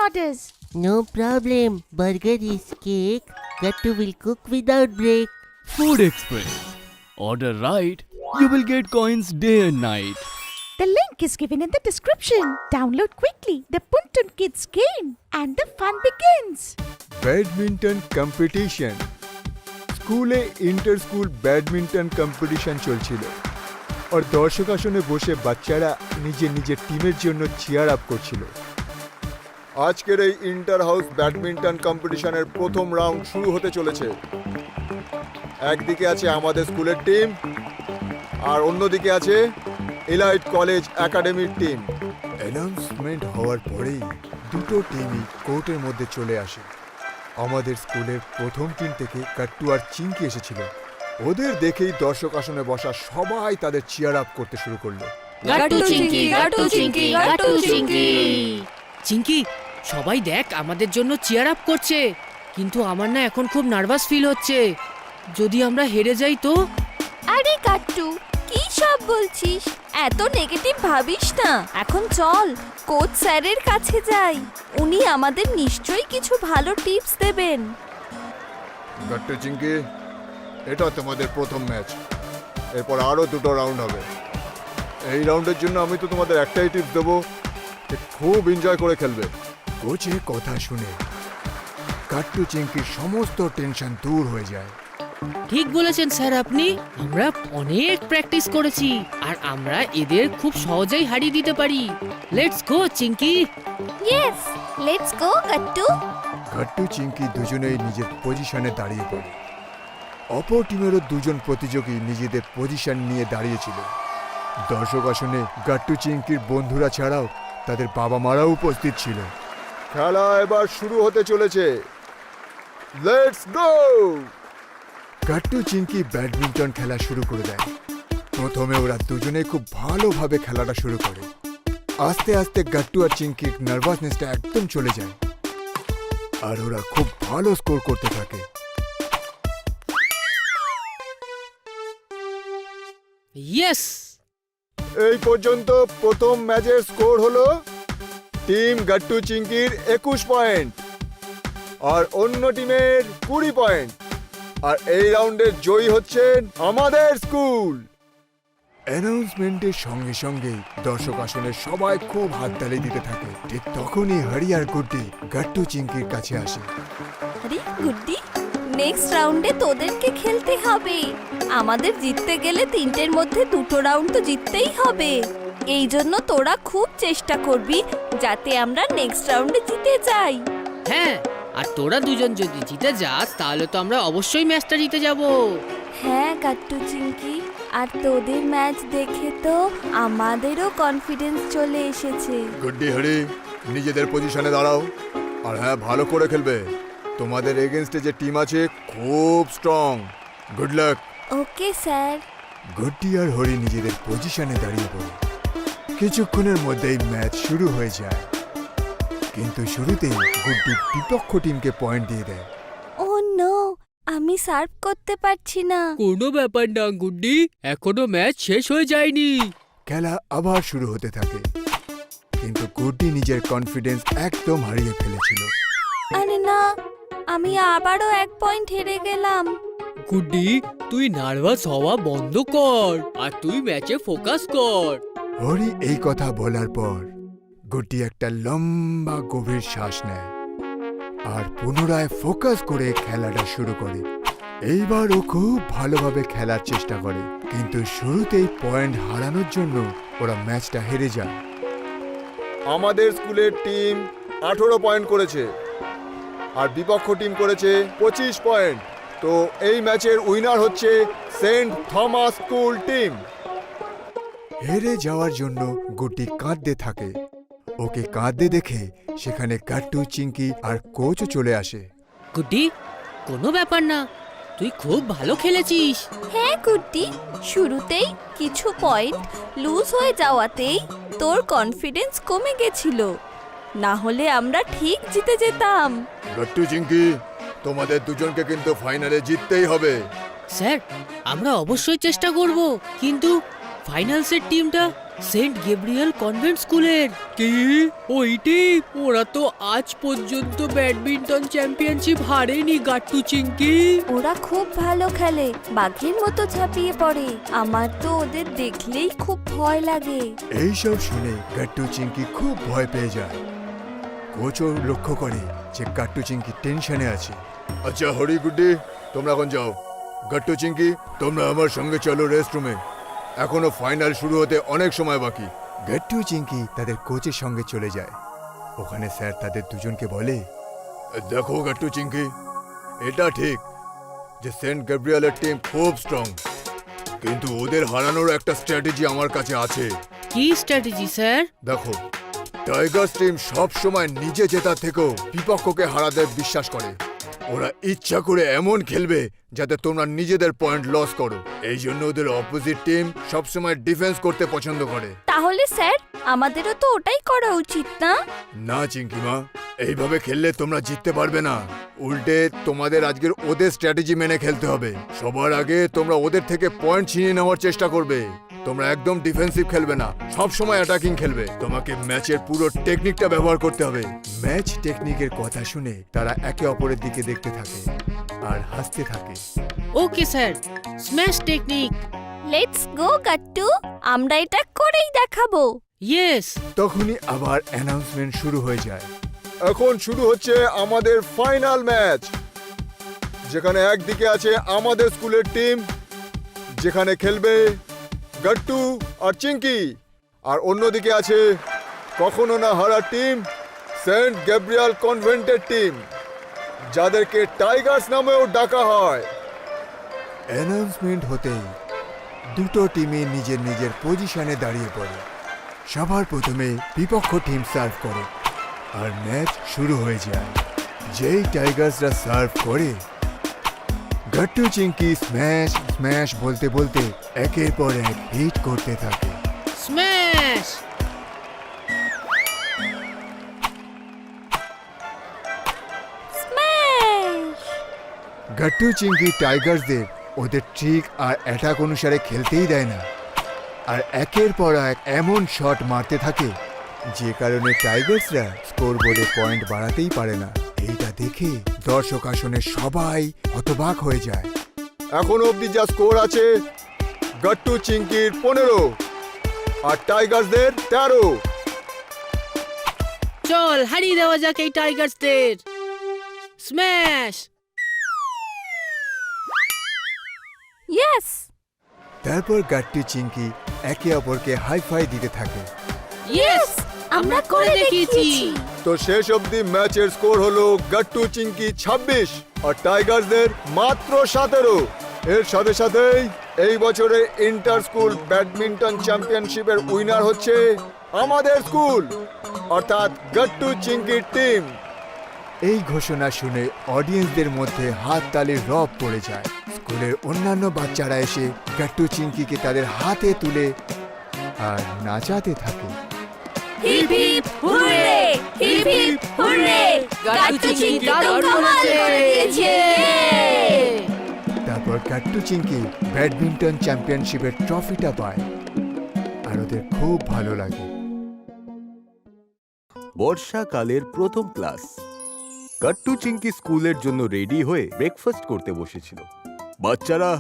orders. No problem. Burger is cake. Gattu will cook without break. Food Express. Order right, you will get coins day and night. The link is given in the description. Download quickly the Puntun Kids game and the fun begins. Badminton competition. স্কুলে inter school badminton competition চলছিল আর দর্শক আসনে বসে বাচ্চারা নিজের নিজের টিমের জন্য চিয়ার আপ করছিল। আজকের এই ইন্টার হাউস ব্যাডমিন্টন কম্পিটিশনের প্রথম রাউন্ড শুরু হতে চলেছে। একদিকে আছে আমাদের স্কুলের টিম আর অন্যদিকে আছে এলাইট কলেজ একাডেমির টিম। অ্যানাউন্সমেন্ট হওয়ার পরেই দুটো টিমই কোর্টের মধ্যে চলে আসে। আমাদের স্কুলের প্রথম টিম থেকে কাট্টু আর চিঙ্কি এসেছিল। ওদের দেখেই দর্শক আসনে বসা সবাই তাদের চিয়ার আপ করতে শুরু করলো। গাট্টু চিঙ্কি, গাট্টু চিঙ্কি, গাট্টু চিঙ্কি। চিঙ্কি, সবাই দেখ আমাদের জন্য চিয়ার আপ করছে, কিন্তু আমার না এখন খুব নার্ভাস ফিল হচ্ছে। যদি আমরা হেরে যাই তো? আরে গাট্টু, কি সব বলছিস? এত নেগেটিভ ভাবিস না। এখন চল কোচ স্যারের কাছে যাই, উনি আমাদের নিশ্চয়ই কিছু ভালো টিপস দেবেন। কাট্টু চিঙ্কি, এটা তোমাদের প্রথম ম্যাচ, এরপর আরও দুটো রাউন্ড হবে। এই রাউন্ডের জন্য আমি তো তোমাদের একটাই টিপস দেবো, খুব এনজয় করে খেলবে। কোচের কথা শুনে কাট্টু চিঙ্কির সমস্ত টেনশন দূর হয়ে যায়। ঠিক বলেছেন স্যার আপনি। আমরা অনেক প্র্যাকটিস করেছি আর আমরা এদের খুব সহজেই হারিয়ে দিতে পারি। Let's go Chinki. Yes, let's go Gattu. Kattu Chinki দুজনেই নিজের পজিশনে দাঁড়িয়ে পড়ে। অপর টিমেরও দুজন প্রতিযোগী নিজেদের পজিশন নিয়ে দাঁড়িয়েছিল। দর্শক আসনে গাট্টু চিঙ্কির বন্ধুরা ছাড়াও তাদের বাবা মারাও উপস্থিত ছিল। খেলা এবার শুরু হতে চলেছে। Let's go! Gattu Chinki badminton খেলা শুরু করে দেয়। প্রথমে ওরা দুজনে খুব ভালোভাবে খেলাটা শুরু করে। আস্তে আস্তে গাট্টু আর চিঙ্কির নার্ভাসনেসটা একদম চলে যায় আর ওরা খুব ভালো স্কোর করতে থাকে। ইয়েস! এই পর্যন্ত প্রথম ম্যাচের স্কোর হলো টিম গাট্টু চিঙ্কির 21 পয়েন্ট আর অন্য টিমের 20 পয়েন্ট। আর এই রাউন্ডের জয়ী হচ্ছেন আমাদের স্কুল। অ্যানাউন্সমেন্টের সঙ্গে সঙ্গে দর্শক আসনে সবাই খুব হাততালি দিতে থাকে। ঠিক তখনই হরি আর গুড্ডি গাট্টু চিঙ্কির কাছে আসে। আরে গুড্ডি, নেক্সট রাউন্ডে তোদেরকে খেলতে হবে। আমাদের জিততে গেলে তিনটের মধ্যে দুটো রাউন্ড তো জিততেই হবে। এই জন্য তোরা খুব চেষ্টা করবি যাতে আমরা নেক্সট রাউন্ডে জিতে যাই। হ্যাঁ, আর তোরা দুজন যদি জিতে যাস তাহলে তো আমরা অবশ্যই ম্যাচটা জিতে যাব। হ্যাঁ গাট্টু চিঙ্কি, আর তোদের ম্যাচ দেখে তো আমাদেরও কনফিডেন্স চলে এসেছে। গুড্ডি, হরি, নিজেদের পজিশনে দাঁড়াও আর হ্যাঁ, ভালো করে খেলবে। তোমাদের এগেইনস্টে যে টিম আছে খুব strong. Good luck. Okay sir. Guddi আর হরি নিজেদের পজিশনে দাঁড়িয়ে পড়ে। কিছুক্ষণের মধ্যেই ম্যাচ শুরু হয়ে যায়, কিন্তু শুরুতেই গুড্ডি বিপক্ষ টিমকে পয়েন্ট দিয়ে দেয়। ও নো, আমি সার্ভ করতে পারছি না। কোনো ব্যাপার না গুড্ডি, এখনো ম্যাচ শেষ হয়ে যায়নি। খেলা আবার শুরু হতে থাকে, কিন্তু গুড্ডি নিজের কনফিডেন্স একদম হারিয়ে ফেলেছিল। আরে না, আমি আবারও 1 পয়েন্ট হেরে গেলাম। গুড্ডি, তুই নার্ভাস হওয়া বন্ধ কর আর তুই ম্যাচে ফোকাস কর। হরি এই কথা বলার পর গুড্ডি একটা লম্বা গভীর শ্বাস নেয় আর পুনরায় ফোকাস করে খেলাটা শুরু করে। এইবার ও খুব ভালোভাবে খেলার চেষ্টা করে, কিন্তু শুরুতেই পয়েন্ট হারানোর জন্য ওরা ম্যাচটা হেরে যায়। আমাদের স্কুলের টিম 18 পয়েন্ট করেছে আর বিপক্ষ টিম করেছে 25 পয়েন্ট। তো এই ম্যাচের উইনার হচ্ছে সেন্ট থমাস স্কুল টিম। হেরে যাওয়ার জন্য গুড্ডি কাঁদতে থাকে। ওকে কাঁদতে দেখে সেখানে গাট্টু চিঙ্কি আর কোচও চলে আসে। গুড্ডি, কোনো ব্যাপার না, তুই খুব ভালো খেলেছিস। হ্যাঁ গুড্ডি, শুরুতেই কিছু পয়েন্ট লুজ হয়ে যাওয়াতেই তোর কনফিডেন্স কমে গেছিল, না হলে আমরা ঠিক জিতে যেতাম। গাট্টু চিঙ্কি, তোমাদের দুজনকে কিন্তু ফাইনালে জিততেই হবে। স্যার, আমরা অবশ্যই চেষ্টা করব, কিন্তু ফাইনালসের টিমটা সেন্ট গেব্রিয়েল কনভেন্ট স্কুলের। কি ওই টিম? ওরা তো আজ পর্যন্ত ব্যাডমিন্টন চ্যাম্পিয়নশিপ হারেনি গাট্টু চিঙ্কি। ওরা খুব ভালো খেলে, বাঘের মতো ঝাঁপিয়ে পড়ে। আমার তো ওদের দেখলেই খুব ভয় লাগে। এইসব শুনে গাট্টু চিঙ্কি খুব ভয় পেয়ে যায়। কোচও লক্ষ্য করে যে গাট্টু চিঙ্কি টেনশনে আছে। আচ্ছা হরি গুড্ডি, তোমরা এখন যাও। গাট্টু চিঙ্কি, তোমরা আমার সঙ্গে চলো রেস্ট রুমে। এখনো ফাইনাল শুরু হতে অনেক সময় বাকি। গাট্টু চিঙ্কি তাদের কোচের সঙ্গে চলে যায়। ওখানে স্যার তাদের দুজনকে বলে, দেখো গাট্টু চিঙ্কি, এটা ঠিক যে সেন্ট গ্যাব্রিয়েলের টিম খুব স্ট্রং, কিন্তু ওদের হারানোর একটা স্ট্র্যাটেজি আমার কাছে আছে। কি স্ট্র্যাটেজি স্যার? দেখো, টাইগার্স টিম সব সময় নিজে জেতার থেকেও বিপক্ষকে হারাতে বিশ্বাস করে। ওরা ইচ্ছা করে এমন খেলবে যাতে তোমরা নিজেদের পয়েন্ট লস করো। এই জন্য ওদের অপোজিট টিম সবসময় ডিফেন্স করতে পছন্দ করে। তাহলে স্যার, আমাদেরও তো ওটাই করা উচিত না? না চিঙ্কিমা, এইভাবে খেললে তোমরা জিততে পারবে না। উল্টে তোমাদের আজকের ওদের স্ট্র্যাটেজি মেনে খেলতে হবে। সবার আগে তোমরা ওদের থেকে পয়েন্ট ছিনিয়ে নেওয়ার চেষ্টা করবে। তোমরা একদম ডিফেন্সিভ খেলবে না, সব সময় অ্যাটাকিং খেলবে। তোমাকে ম্যাচের পুরো টেকনিকটা ব্যবহার করতে হবে। ম্যাচ টেকনিকের কথা শুনে তারা একে অপরের দিকে দেখতে থাকে আর হাসতে থাকে। Okay sir, smash technique. Let's go Gattu, আমরা এটা করেই দেখাবো। ইয়েস। তখনই আবার অ্যানাউন্সমেন্ট শুরু হয়ে যায়। এখন শুরু হচ্ছে আমাদের ফাইনাল ম্যাচ, যেখানে একদিকে আছে আমাদের স্কুলের টিম, যেখানে খেলবে গাট্টু আর চিঙ্কি, আর অন্যদিকে আছে কখনো না হারা টিম সেন্ট গ্যাব্রিয়েল কনভেন্টের টিম, যাদেরকে টাইগার্স নামেও ডাকা হয়। অ্যানাউন্সমেন্ট হতেই দুটো টিমে নিজের নিজের পজিশনে দাঁড়িয়ে পড়ে। সবার প্রথমে বিপক্ষ টিম সার্ভ করে আর ম্যাচ শুরু হয়ে যায়। যেই টাইগার্সরা সার্ভ করে, গাট্টু চিঙ্কি স্ম্যাশ স্ম্যাশ বলতে বলতে একের পর এক হিট করতে থাকে। স্ম্যাশ। স্ম্যাশ। গাট্টু চিঙ্কি টাইগার্সদের ওদের ট্রিক আর অ্যাটাক অনুসারে খেলতেই দেয় না, আর একের পর এক এমন শট মারতে থাকে যে কারণে টাইগার্সরা স্কোরবোর্ডে পয়েন্ট বাড়াতেই পারে না। এইটা দেখে দর্শক আসনে সবাই হতবাক হয়ে যায়। এখন অবধি যা স্কোর আছে, গাট্টু চিঙ্কির 15 আর টাইগার্সদের 13। চল হারিয়ে দেওয়া যাক এই টাইগার্সদের। স্ম্যাশ। ইয়েস। তারপর গাট্টু চিঙ্কি একে অপরকে হাই ফাই দিতে থাকে। ইয়েস, আমরা করে দেখিয়েছি। তো শেষ অবধি ম্যাচের স্কোর হলো গাট্টু চিঙ্কি 26 আর টাইগার্সদের মাত্র 17। এর সাথে সাথেই এই বছরে ইন্টার স্কুল ব্যাডমিন্টন চ্যাম্পিয়নশিপের উইনার হচ্ছে আমাদের স্কুল, অর্থাৎ গাট্টু চিঙ্কির টিম। এই ঘোষণা শুনে অডিয়েন্সদের মধ্যে হাততালির রব পড়ে যায়। স্কুলের অন্যান্য বাচ্চারা এসে গাট্টু চিঙ্কিকে তাদের হাতে তুলে আর নাচাতে থাকে। Hip hip hurray, hip hip hurray, Gattu Chinki দারুণ কামাল করে দিয়েছে। তারপর গাট্টু চিঙ্কি ব্যাডমিন্টন চ্যাম্পিয়নশিপের ট্রফিটা পায় আর ওদের খুব ভালো লাগে। বর্ষাকালের প্রথম ক্লাস। গাট্টু চিঙ্কি স্কুলের জন্য রেডি হয়ে ব্রেকফাস্ট করতে বসেছিল। বাচ্চারা,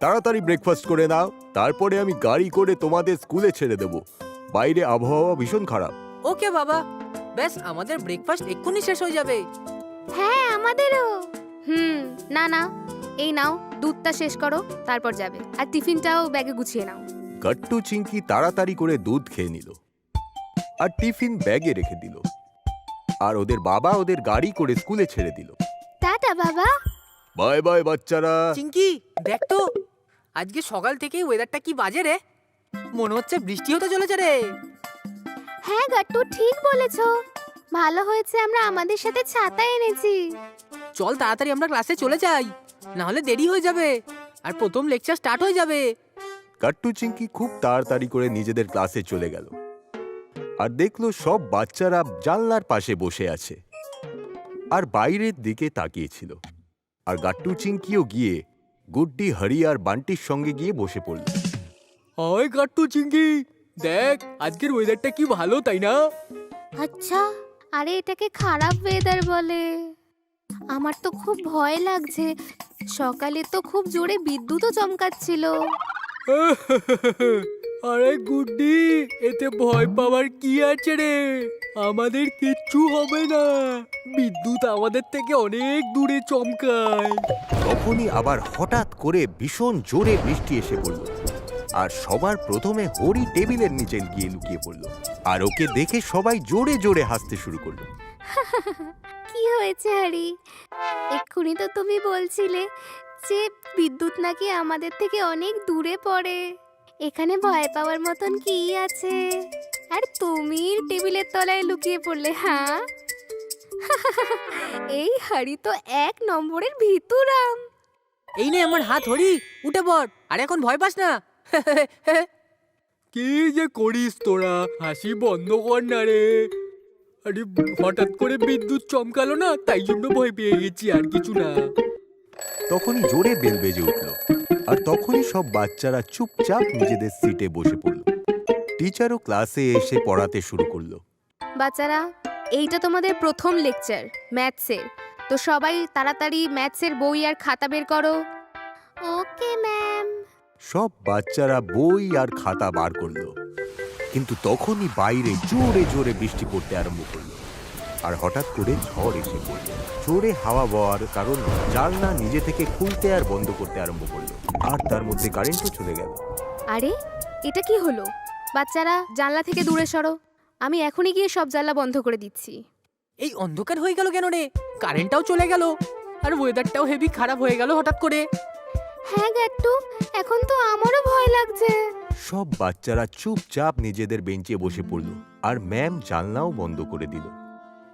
তাড়াতাড়ি ব্রেকফাস্ট করে নাও, তারপরে আমি গাড়ি করে তোমাদের স্কুলে ছেড়ে দেব। বাইরে আবহাওয়া ভীষণ খারাপ। ওকে বাবা, ব্যাস আমাদের ব্রেকফাস্ট এক্ষুনি শেষ হয়ে যাবে। হ্যাঁ আমাদেরও। না না, এই নাও দুধটা শেষ করো, তারপর যাবে। আর টিফিনটাও ব্যাগে গুছিয়ে নাও। গাট্টু চিঙ্কি তাড়াতাড়ি করে দুধ খেয়ে নিল আর টিফিন ব্যাগে রেখে দিল, আর ওদের বাবা ওদের গাড়ি করে স্কুলে ছেড়ে দিল। টাটা বাবা। বাই বাই বাচ্চারা। চিঙ্কি দেখ তো, আজকে সকাল থেকেই ওয়েদারটা কি বাজে রে। মনে হচ্ছে বৃষ্টি হতে চলেছে রে। হ্যাঁ গাট্টু, ঠিক বলেছো। ভালো হয়েছে আমরা আমাদের সাথে ছাতা এনেছি। চল তাড়াতাড়ি আমরা ক্লাসে চলে যাই, না হলে দেরি হয়ে যাবে আর প্রথম লেকচার স্টার্ট হয়ে যাবে। গাট্টু চিঙ্কি খুব তাড়াতাড়ি করে নিজেদের ক্লাসে চলে গেল আর দেখলো সব বাচ্চারা জানলার পাশে বসে আছে আর বাইরের দিকে তাকিয়েছিল। আর গাট্টু চিঙ্কিও গিয়ে গুড্ডি, হরি আর বান্টির সঙ্গে গিয়ে বসে পড়ল। হাই গাট্টু চিঙ্কি, দেখ আজকের ওয়েদারটা কি ভালো, তাই না? আচ্ছা, আরে এটাকে খারাপ ওয়েদার বলে। আমার তো খুব ভয় লাগছে। সকালে তো খুব জোরে বিদ্যুৎও চমকাচ্ছিল। আরে গুড্ডি, এতে ভয় পাওয়ার কি আছে রে? আমাদের কিচ্ছু হবে না, বিদ্যুৎ আমাদের থেকে অনেক দূরে চমকায়। তখনই আবার হঠাৎ করে ভীষণ জোরে বৃষ্টি এসে পড়ল, আর সবার প্রথমে হরি টেবিলের নিচে গিয়ে লুকিয়ে পড়ল, আর ওকে দেখে সবাই জোরে জোরে হাসতে শুরু করলো। কি হয়েছে হারি? এক্ষুনি তো তুমি বলছিলে যে বিদ্যুৎ নাকি আমাদের থেকে অনেক দূরে পড়ে। এখানে ভয় পাওয়ার মতন কি আছে? আর তুমি টেবিলের তলায় লুকিয়ে পড়লে, হ্যাঁ? এই হারি তো 1 নম্বরের ভিতুরাম। এই নে আমার হাত, হরি, উঠে পড়। আর এখন ভয় পাস না। কি যে করিস তোরা, হাসি বন্ধ কর না রে। আরে হঠাৎ করে বিদ্যুৎ চমকালো না, তাই জন্য ভয় পেয়ে গেছি, আর কিছু না। তখনই জোরে বেল বেজে উঠল, আর তখনই সব বাচ্চারা চুপচাপ নিজেদের সিটে বসে পড়ল। টিচারও ক্লাসে এসে পড়াতে শুরু করলো। বাচ্চারা, এইটা তোমাদের প্রথম লেকচার ম্যাথসের। তো সবাই তাড়াতাড়ি ম্যাথসের বই আর খাতা বের করো। Okay ma'am. সব বাচ্চারা বই আর খাতা বার করলো, কিন্তু তখনই বাইরে জোরে জোরে বৃষ্টি পড়তে আরম্ভ করলো, আর হঠাৎ করে ঝড় এসে পড়ল। জোরে হাওয়া বওয়ার কারণে জানলা নিজে থেকে খুলতে আর বন্ধ করতে আরম্ভ করলো, আর তার মধ্যে কারেন্টও চলে গেল। আরে এটা কি হলো? বাচ্চারা জানলা থেকে দূরে সরো। আমি এখনই গিয়ে সব জানলা বন্ধ করে দিচ্ছি। এই অন্ধকার হয়ে গেল কেন রে? কারেন্টটাও চলে গেল, আর ওয়েদারটাও হেভি খারাপ হয়ে গেল হঠাৎ করে। হ্যাঁ গাট্টু, এখন তো আমারও ভয় লাগছে। সব বাচ্চারা চুপচাপ নিজেদের বেঞ্চে বসে পড়ল, আর ম্যাম জানলাও বন্ধ করে দিল।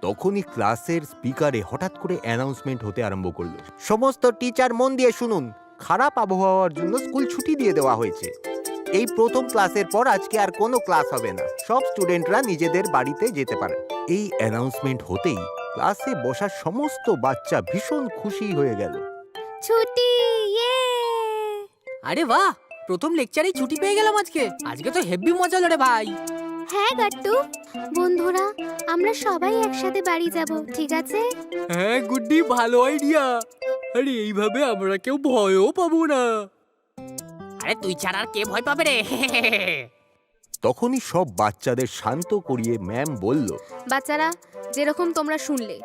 তখনই ক্লাসের স্পিকারে হঠাৎ করে অ্যানাউন্সমেন্ট হতে আরম্ভ করলো। সমস্ত টিচার মন দিয়ে শুনুন, খারাপ আবহাওয়ার জন্য স্কুল ছুটি দিয়ে দেওয়া হয়েছে। এই প্রথম ক্লাসের পর আজকে আর কোনো ক্লাস হবে না, সব স্টুডেন্টরা নিজেদের বাড়িতে যেতে পারে। এই অ্যানাউন্সমেন্ট হতেই ক্লাসে বসা সমস্ত বাচ্চা ভীষণ খুশি হয়ে গেল। ছুটি, ইয়ে! আরে বাহ, প্রথম লেকচারেই ছুটি পেয়ে গেলাম আজকে। আজকে তো হেভি মজা হলো রে ভাই। হ্যাঁ গাট্টু, বন্ধুরা আমরা সবাই একসাথে বাড়ি যাব, ঠিক আছে? হ্যাঁ গুড্ডি, ভালো আইডিয়া। আরে এইভাবে আমরা কেউ ভয়ও পাবো না। আরে তুই ছাড়া আর কে ভয় পাবে রে? তখনই সব বাচ্চাদের শান্ত করিয়ে ম্যাম বলল, বাচ্চারা, যেরকম তোমরা শুনলে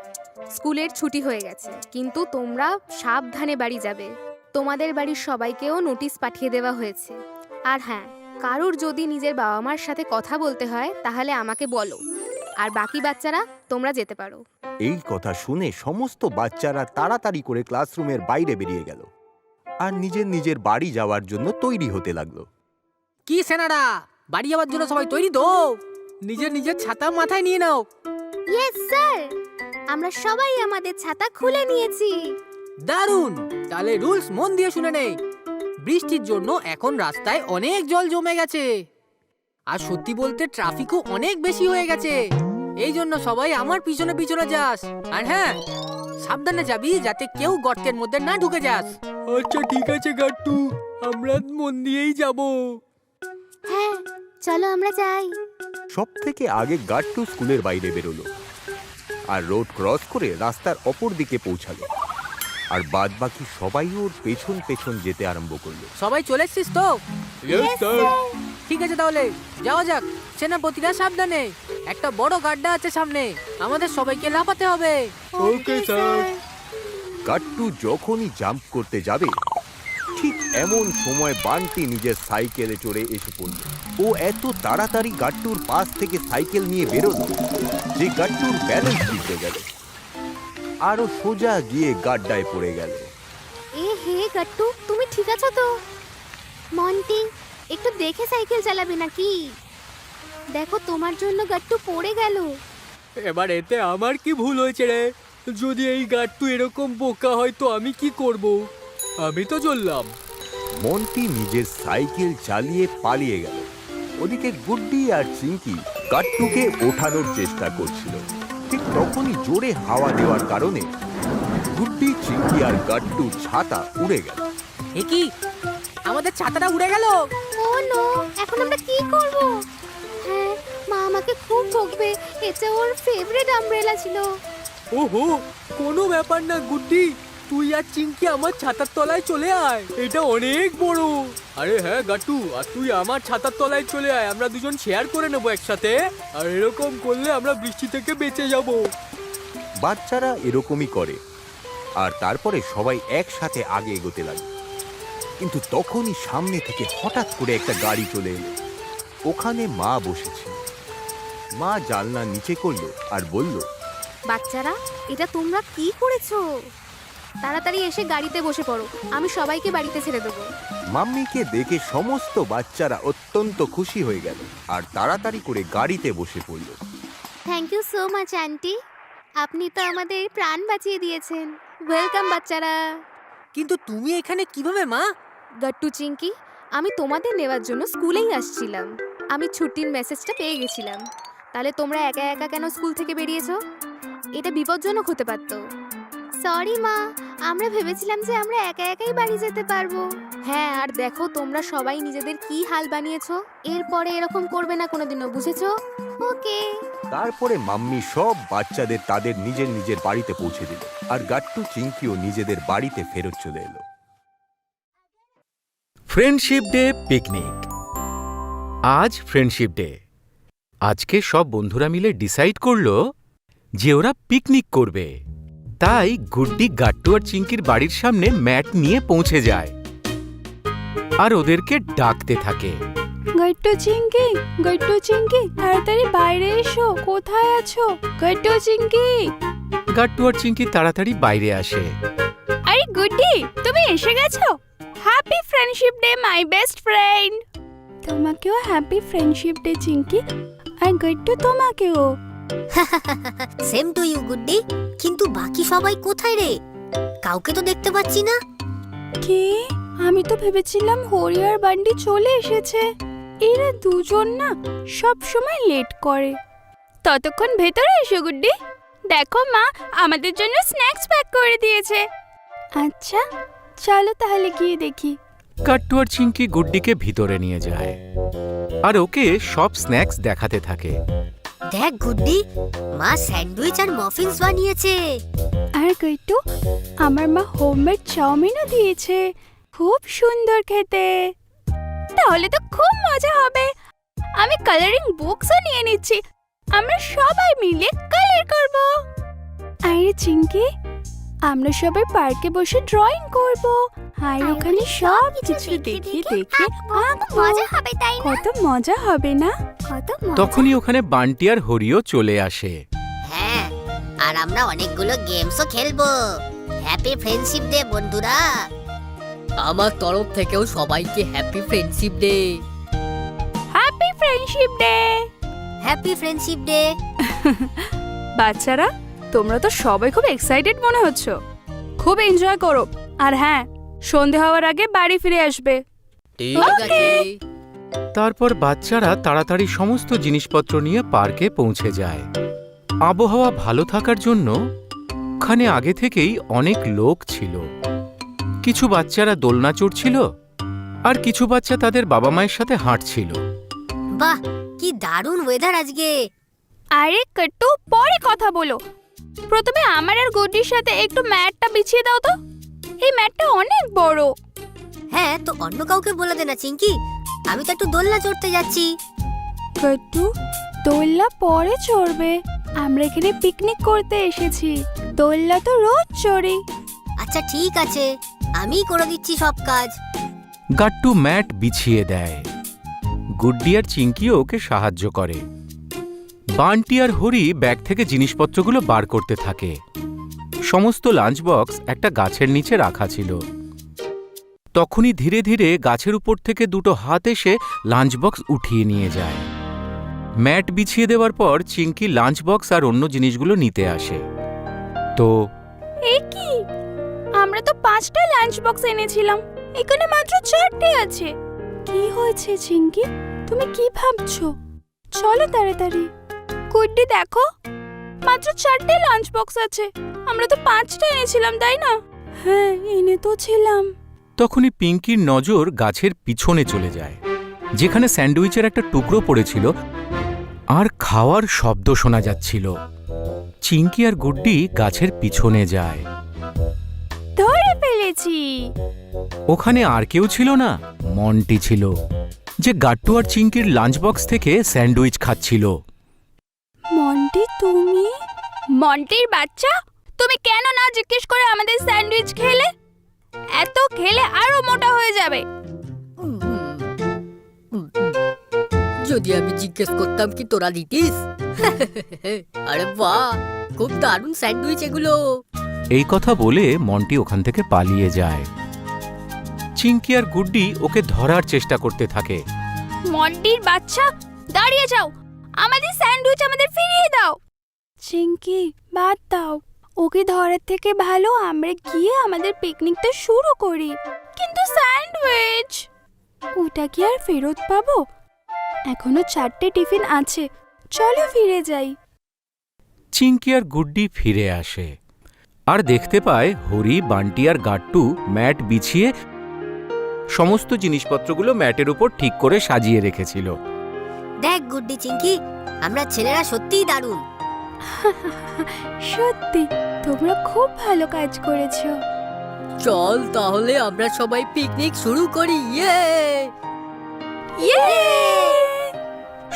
স্কুলের ছুটি হয়ে গেছে, কিন্তু তোমরা সাবধানে বাড়ি যাবে। তোমাদের বাড়ির সবাইকেও নোটিশ পাঠিয়ে দেওয়া হয়েছে। আর হ্যাঁ, কারুর যদি নিজের বাবা মার সাথে কথা বলতে হয় তাহলে আমাকে বলো। আর বাকি বাচ্চারা তোমরা যেতে পারো। এই কথা শুনে সমস্ত বাচ্চারা তাড়াতাড়ি করে ক্লাসরুমের বাইরে বেরিয়ে গেল, আর নিজের নিজের বাড়ি যাওয়ার জন্য তৈরি হতে লাগলো। কি সেনারা, বাড়ি যাওয়ার জন্য সবাই তৈরি তো? নিজের নিজের ছাতা মাথায় নিয়ে নাও। ইয়েস স্যার, আমরা সবাই আমাদের ছাতা খুলে নিয়েছি। দারুণ, তাহলে রুলস মন দিয়ে শুনে নে। বৃষ্টির জন্য এখন রাস্তায় অনেক জল জমে গেছে, আর সত্যি বলতে ট্রাফিকও অনেক বেশি হয়ে গেছে। এই জন্য সবাই আমার পিছনে পিছনে যাস। আর হ্যাঁ, সাবধানে যাবি যাতে কেউ গর্তের মধ্যে না ঢুকে যাস। আচ্ছা ঠিক আছে গাট্টু, আমরা মন দিয়েই যাব। হ্যাঁ, চলো আমরা যাই। সব থেকে আগে গাট্টু স্কুলের বাইরে বেরোলো, আর রোড ক্রস করে রাস্তার অপর দিকে পৌঁছালো, আর বাদ বাকি সবাই ওর পেছন পেছন যেতে আরম্ভ করলো। সবাই চলে এসছিস তো? Yes sir. ঠিক আছে, তাহলে যাওয়া যাক। সেনাপতিরা সাবধানে, একটা বড় গাড্ডা আছে সামনে, আমাদের সবাইকে লাফাতে হবে। Okay sir. গাট্টু যখনই জাম্প করতে যাবে, ঠিক এমন সময় বান্টি নিজের সাইকেলে চড়ে এসে পড়ল। ও এত তাড়াতাড়ি গাট্টুর পাশ থেকে সাইকেল নিয়ে বেরোলো যে গাট্টুর ব্যালেন্স বিগড়ে গেল, আরো সোজা গিয়ে গাড্ডায় পড়ে গেল। এ হে গাট্টু, তুমি ঠিক আছো তো? মন্টি, একটু দেখে সাইকেল চালাবে নাকি? দেখো, তোমার জন্য গাট্টু পড়ে গেল। এবার এতে আমার কি ভুল হয়েছে রে? যদি এই গাট্টু এরকম বোকা হয় তো আমি কি করব? আমি তো চললাম। মন্টি নিজের সাইকেল চালিয়ে পালিয়ে গেল। ওদিকে গুড্ডি আর চিঙ্কি গাট্টুকে ওঠানোর চেষ্টা করছিল। ঠিক তখনই জোরে হাওয়া দেওয়ার কারণে গুড্ডি, চিঙ্কি আর গাট্টুর ছাতা উড়ে গেল। এ কি, আমাদের ছাতাটা উড়ে গেল? ও নো, এখন আমরা কি করব? হ্যাঁ, মা আমাকে খুব বকবে, এটা ওর ফেভারিট আমব্রেলা ছিল। ওহো, কোনো ব্যাপার না গুড্ডি, তুই আর চিঙ্কি আমার ছাতার তলায় চলে আয়, এটা অনেক বড়। আরে হ্যাঁ গাট্টু, আর তুই আমার ছাতার তলায় চলে আয়, আমরা দুজন শেয়ার করে নেবো একসাথে। আর এরকম করলে আমরা বৃষ্টি থেকে বেঁচে যাব। বাচ্চারা এরকমই করে, আর তারপরে সবাই একসাথে আগে এগোতে লাগে। কিন্তু তখনই সামনে থেকে হঠাৎ করে একটা গাড়ি চলে এলো। ওখানে মা বসেছিল। মা জানলা নিচে করলো আর বলল, বাচ্চারা, এটা তোমরা কি করেছো? তাড়াতাড়ি এসে গাড়িতে বসে পড়ো, আমি সবাইকে বাড়িতে ছেড়ে দেবো। মাম্মিকে দেখে সমস্ত বাচ্চারা অত্যন্ত খুশি হয়ে গেল আর তাড়াতাড়ি করে গাড়িতে বসে পড়ল। Thank you so much aunty, আপনি তো আমাদের প্রাণ বাঁচিয়ে দিয়েছেন। ওয়েলকাম বাচ্চারা। কিন্তু তুমি এখানে কিভাবে মা? গাট্টু চিঙ্কি, আমি তোমাদের নেওয়ার জন্য স্কুলেই আসছিলাম। আমি ছুটির মেসেজটা পেয়ে গেছিলাম। তাহলে তোমরা একা একা কেন স্কুল থেকে বেরিয়েছো? এটা বিপজ্জনক হতে পারতো। সরি মা, আমরা ভেবেছিলাম যে আমরা একা একাই বাড়ি যেতে পারবো। হ্যাঁ, আর দেখো তোমরা সবাই নিজেদের কি হাল বানিয়েছো। এরপরে এরকম করবে না কোনোদিনও, বুঝেছো? ওকে। তারপরে মাম্মি সব বাচ্চাদের তাদের নিজের নিজের বাড়িতে পৌঁছে দিল, আর গাট্টু চিঙ্কিও নিজেদের বাড়িতে ফেরত চলে এলো। Friendship day picnic. আজ ফ্রেন্ডশিপ ডে। আজকে সব বন্ধুরা মিলে ডিসাইড করলো যে ওরা পিকনিক করবে। তাই গুড্ডি গাট্টু আর চিঙ্কির বাড়ির সামনে ম্যাট নিয়ে পৌঁছে যায় আর ওদেরকে ডাকতে থাকে। গট্টু চিঙ্কি, গট্টু চিঙ্কি, তাড়াতাড়ি বাইরে এসো, কোথায় আছো? গট্টু চিঙ্কি। গাট্টু আর চিঙ্কি তাড়াতাড়ি বাইরে আসে। আরে গুড্ডি, তুমি এসে গেছো? Happy friendship day my best friend. তোমাকেও হ্যাপি ফ্রেন্ডশিপ ডে চিঙ্কি, আর গট্টু তোমাকেও। সেম টু ইউ গুড্ডি। কিন্তু বাকি সবাই কোথায় রে? কাউকে তো দেখতে পাচ্ছি না। কে? আমি তো ভেবেছিলাম হরি আর বান্ডি চলে এসেছে। এরা দুজন না সব সময় লেট করে। ততক্ষণ ভেতরে এসো গুড্ডি, দেখো মা আমাদের জন্য স্ন্যাক্স প্যাক করে দিয়েছে। আচ্ছা চলো তাহলে গিয়ে দেখি। গাট্টু আর চিঙ্কি গুড্ডিকে ভিতরে নিয়ে যায় আর ওকে সব স্ন্যাক্স দেখাতে থাকে। দেখ গুড্ডি, মা স্যান্ডউইচ আর মফিনস বানিয়েছে। আর গট্টু, আমার মা হোমমেড চাউমিনও দিয়েছে, খুব সুন্দর খেতে। তাহলে তো খুব মজা হবে। আমি কালারিং বুকসও নিয়ে নিচ্ছি, আমরা সবাই মিলে কালার করব। আরে চিঙ্কি, আমরা সবাই পার্কে বসে ড্রয়িং করব, আর ওখানে সব কিছু দেখে দেখে আঁকবো। মজা হবে তাই না? কত মজা হবে না? কত মজা। তখনই ওখানে বান্টি আর হরিও চলে আসে। হ্যাঁ, আর আমরা অনেকগুলো গেমসও খেলবো। হ্যাপি ফ্রেন্ডশিপ ডে বন্ধুরা। আমার তরফ থেকেও সবাইকে happy friendship day. Happy friendship day. Happy friendship day. বাচ্চারা, তোমরা তো সবাই খুব এক্সাইটেড মনে হচ্ছে। খুব এনজয় করো, আর হ্যাঁ, সন্ধে হওয়ার আগে বাড়ি ফিরে আসবে। ঠিক আছে। তারপর বাচ্চারা তাড়াতাড়ি সমস্ত জিনিসপত্র নিয়ে পার্কে পৌঁছে যায়। আবহাওয়া ভালো থাকার জন্য ওখানে আগে থেকেই অনেক লোক ছিল। কিছু বাচ্চারা দোলনা চড়ছিল আর কিছু বাচ্চা তাদের বাবা মায়ের সাথে হাঁটছিল। বাহ, কি দারুণ ওয়েদার আজকে। আরে কট্টু, পরে কথা বলো। প্রথমে আমার আর গুড্ডির সাথে একটু ম্যাটটা বিছিয়ে দাও তো। এই ম্যাটটা অনেক বড়। হ্যাঁ, তো অন্য কাউকে বলে দে না চিঙ্কি, আমি তো একটু দোলনা চড়তে যাচ্ছি। কট্টু, দোলনা পরে চড়বে, আমরা এখানে পিকনিক করতে এসেছি। দোলনা তো রোজ চড়ি। আচ্ছা ঠিক আছে, আমিই করে দিচ্ছি সব কাজ। গাট্টু ম্যাট বিছিয়ে দেয়। গুড্ডি আর চিঙ্কিও ওকে সাহায্য করে। বান্টি আর হরি ব্যাগ থেকে জিনিসপত্রগুলো বার করতে থাকে। সমস্ত লাঞ্চ বক্স একটা গাছের নিচে রাখা ছিল। তখনই ধীরে ধীরে গাছের উপর থেকে দুটো হাত এসে লাঞ্চ বক্স উঠিয়ে নিয়ে যায়। ম্যাট বিছিয়ে দেওয়ার পর চিঙ্কি লাঞ্চ বক্স আর অন্য জিনিসগুলো নিতে আসে। তো এ কি, আমরা তো 5টা লাঞ্চ বক্স এনেছিলাম, এখানে মাত্র 4টে আছে। কি হয়েছে চিঙ্কি, তুমি কি ভাবছো? চলো তাড়াতাড়ি। গুড্ডি দেখো, মাত্র 4টে লাঞ্চ বক্স আছে, আমরা তো 5টা এনেছিলাম তাই না? হ্যাঁ, এনে তো ছিলাম। তখনই পিঙ্কির নজর গাছের পিছনে চলে যায়। যেখানে স্যান্ডউইচের একটা টুকরো পড়েছিল আর খাওয়ার শব্দ শোনা যাচ্ছিল। চিঙ্কি আর গুড্ডি গাছের পিছনে যায়। ধরে ফেলেছি। ওখানে আর কেউ ছিল না, মন্টি ছিল, যে গাট্টু আর চিঙ্কির লাঞ্চ বক্স থেকে স্যান্ডউইচ খাচ্ছিল। মন্টি তুমি? মন্টির বাচ্চা, তুমি কেন না জিজ্ঞেস করে আমাদের স্যান্ডউইচ খেলে? এত খেলে আরো মোটা হয়ে যাবে। যদি আমি জিজ্ঞেস করতাম কি তোরা দিতিস? আরে বাহ, খুব দারুণ স্যান্ডউইচ এগুলো। এই কথা বলে মন্টি ওখান থেকে পালিয়ে যায়। চিঙ্কি আর গুড্ডি ওকে ধরার চেষ্টা করতে থাকে। মন্টির বাচ্চা, দাঁড়িয়ে যাও, আমাদের স্যান্ডউইচ আমাদের ফিরিয়ে দাও। চিঙ্কি, বাদ দাও, ওকে ধরার থেকে ভালো আমরা গিয়ে আমাদের পিকনিকটা শুরু করি। কিন্তু স্যান্ডউইচ, ওটা কি আর ফেরত পাবো? এখনো 4টে টিফিন আছে, চলো ফিরে যাই। চিঙ্কি আর গুড্ডি ফিরে আসে আর দেখতে পায় হরি, বান্টি আর গাট্টু ম্যাট বিছিয়ে সমস্ত জিনিসপত্রগুলো ম্যাটের উপর ঠিক করে সাজিয়ে রেখেছিল। দেখ গুড্ডি চিঙ্কি, আমরা ছেলেরা সত্যিই দারুণ। সত্যি তোমরা খুব ভালো কাজ করেছো। চল তাহলে আমরা সবাই পিকনিক শুরু করি।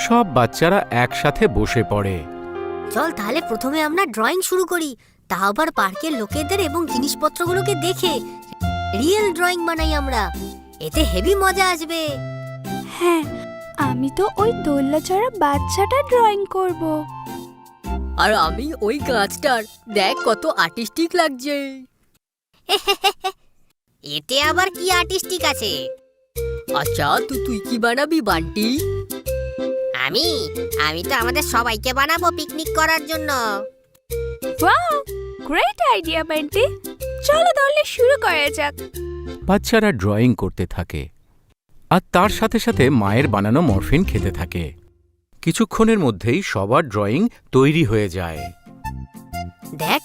সব বাচ্চারা একসাথে বসে পড়ে। চল তাহলে প্রথমে আমরা ড্রয়িং শুরু করি, তা আবার পার্কের লোকেদের এবং জিনিসপত্রগুলোকে দেখে রিয়েল ড্রয়িং বানাই আমরা, এতে হেভি মজা আসবে। হ্যাঁ, আমি তো ওই দোলনা চড়া বাচ্চাটা ড্রয়িং করব। আর আমি ওই গাছটার, দেখ কত আর্টিস্টিক লাগছে। এতে আবার কি আর্টিস্টিক আছে? আচ্ছা তুই কি বানাবি বান্টি? আমি তো আমাদের সবাইকে বানাবো পিকনিক করার জন্য। Wow, great idea Bunty. চলো তাহলে শুরু করা যাক। বাচ্চারা ড্রয়িং করতে থাকে আর তার সাথে সাথে মায়ের বানানো মরফিন খেতে থাকে। কিছুক্ষণের মধ্যেই সবার ড্রয়িং তৈরি হয়ে যায়। দেখ,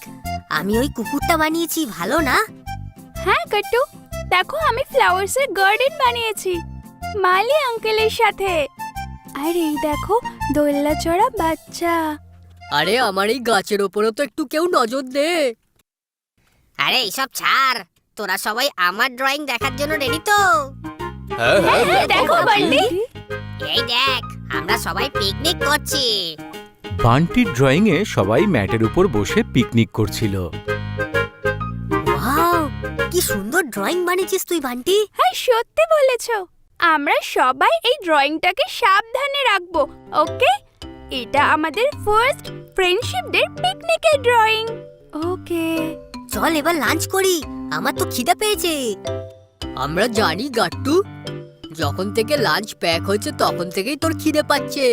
আমি ওই কুকুরটা বানিয়েছি, ভালো না? হ্যাঁ কাট্টু, দেখো আমি ফ্লাওয়ার্সের গার্ডেন বানিয়েছি মালি আঙ্কেলের সাথে। আর এই দেখো দোলনা চড়া বাচ্চা। আরে আমার এই গাছের ওপরও তো একটু কেউ নজর দে। আরে এইসব ছাড়, তোরা সবাই আমার ড্রয়িং দেখার জন্য রেডি তো? হ্যাঁ, দেখো বান্টি, এই দেখ, আমরা সবাই পিকনিক করছি। বান্টির ড্রয়িংয়ে সবাই ম্যাটের উপর বসে পিকনিক করছিল। ওয়াও, কি সুন্দর ড্রয়িং বানিয়েছিস তুই বান্টি। হ্যাঁ সত্যি বলেছো। আমরা সবাই এই ড্রয়িংটাকে সাবধানে রাখবো, ওকে? এটা আমাদের ফার্স্ট ফ্রেন্ডশিপ ডে পিকনিকের ড্রয়িং। ওকে, চল এবার লাঞ্চ করি, আমার তো খিদে পেয়েছে। আমরা জানি গাট্টু, যখন থেকে লাঞ্চ প্যাক হয়েছে তখন থেকেই তোর খিদে পাচ্ছে।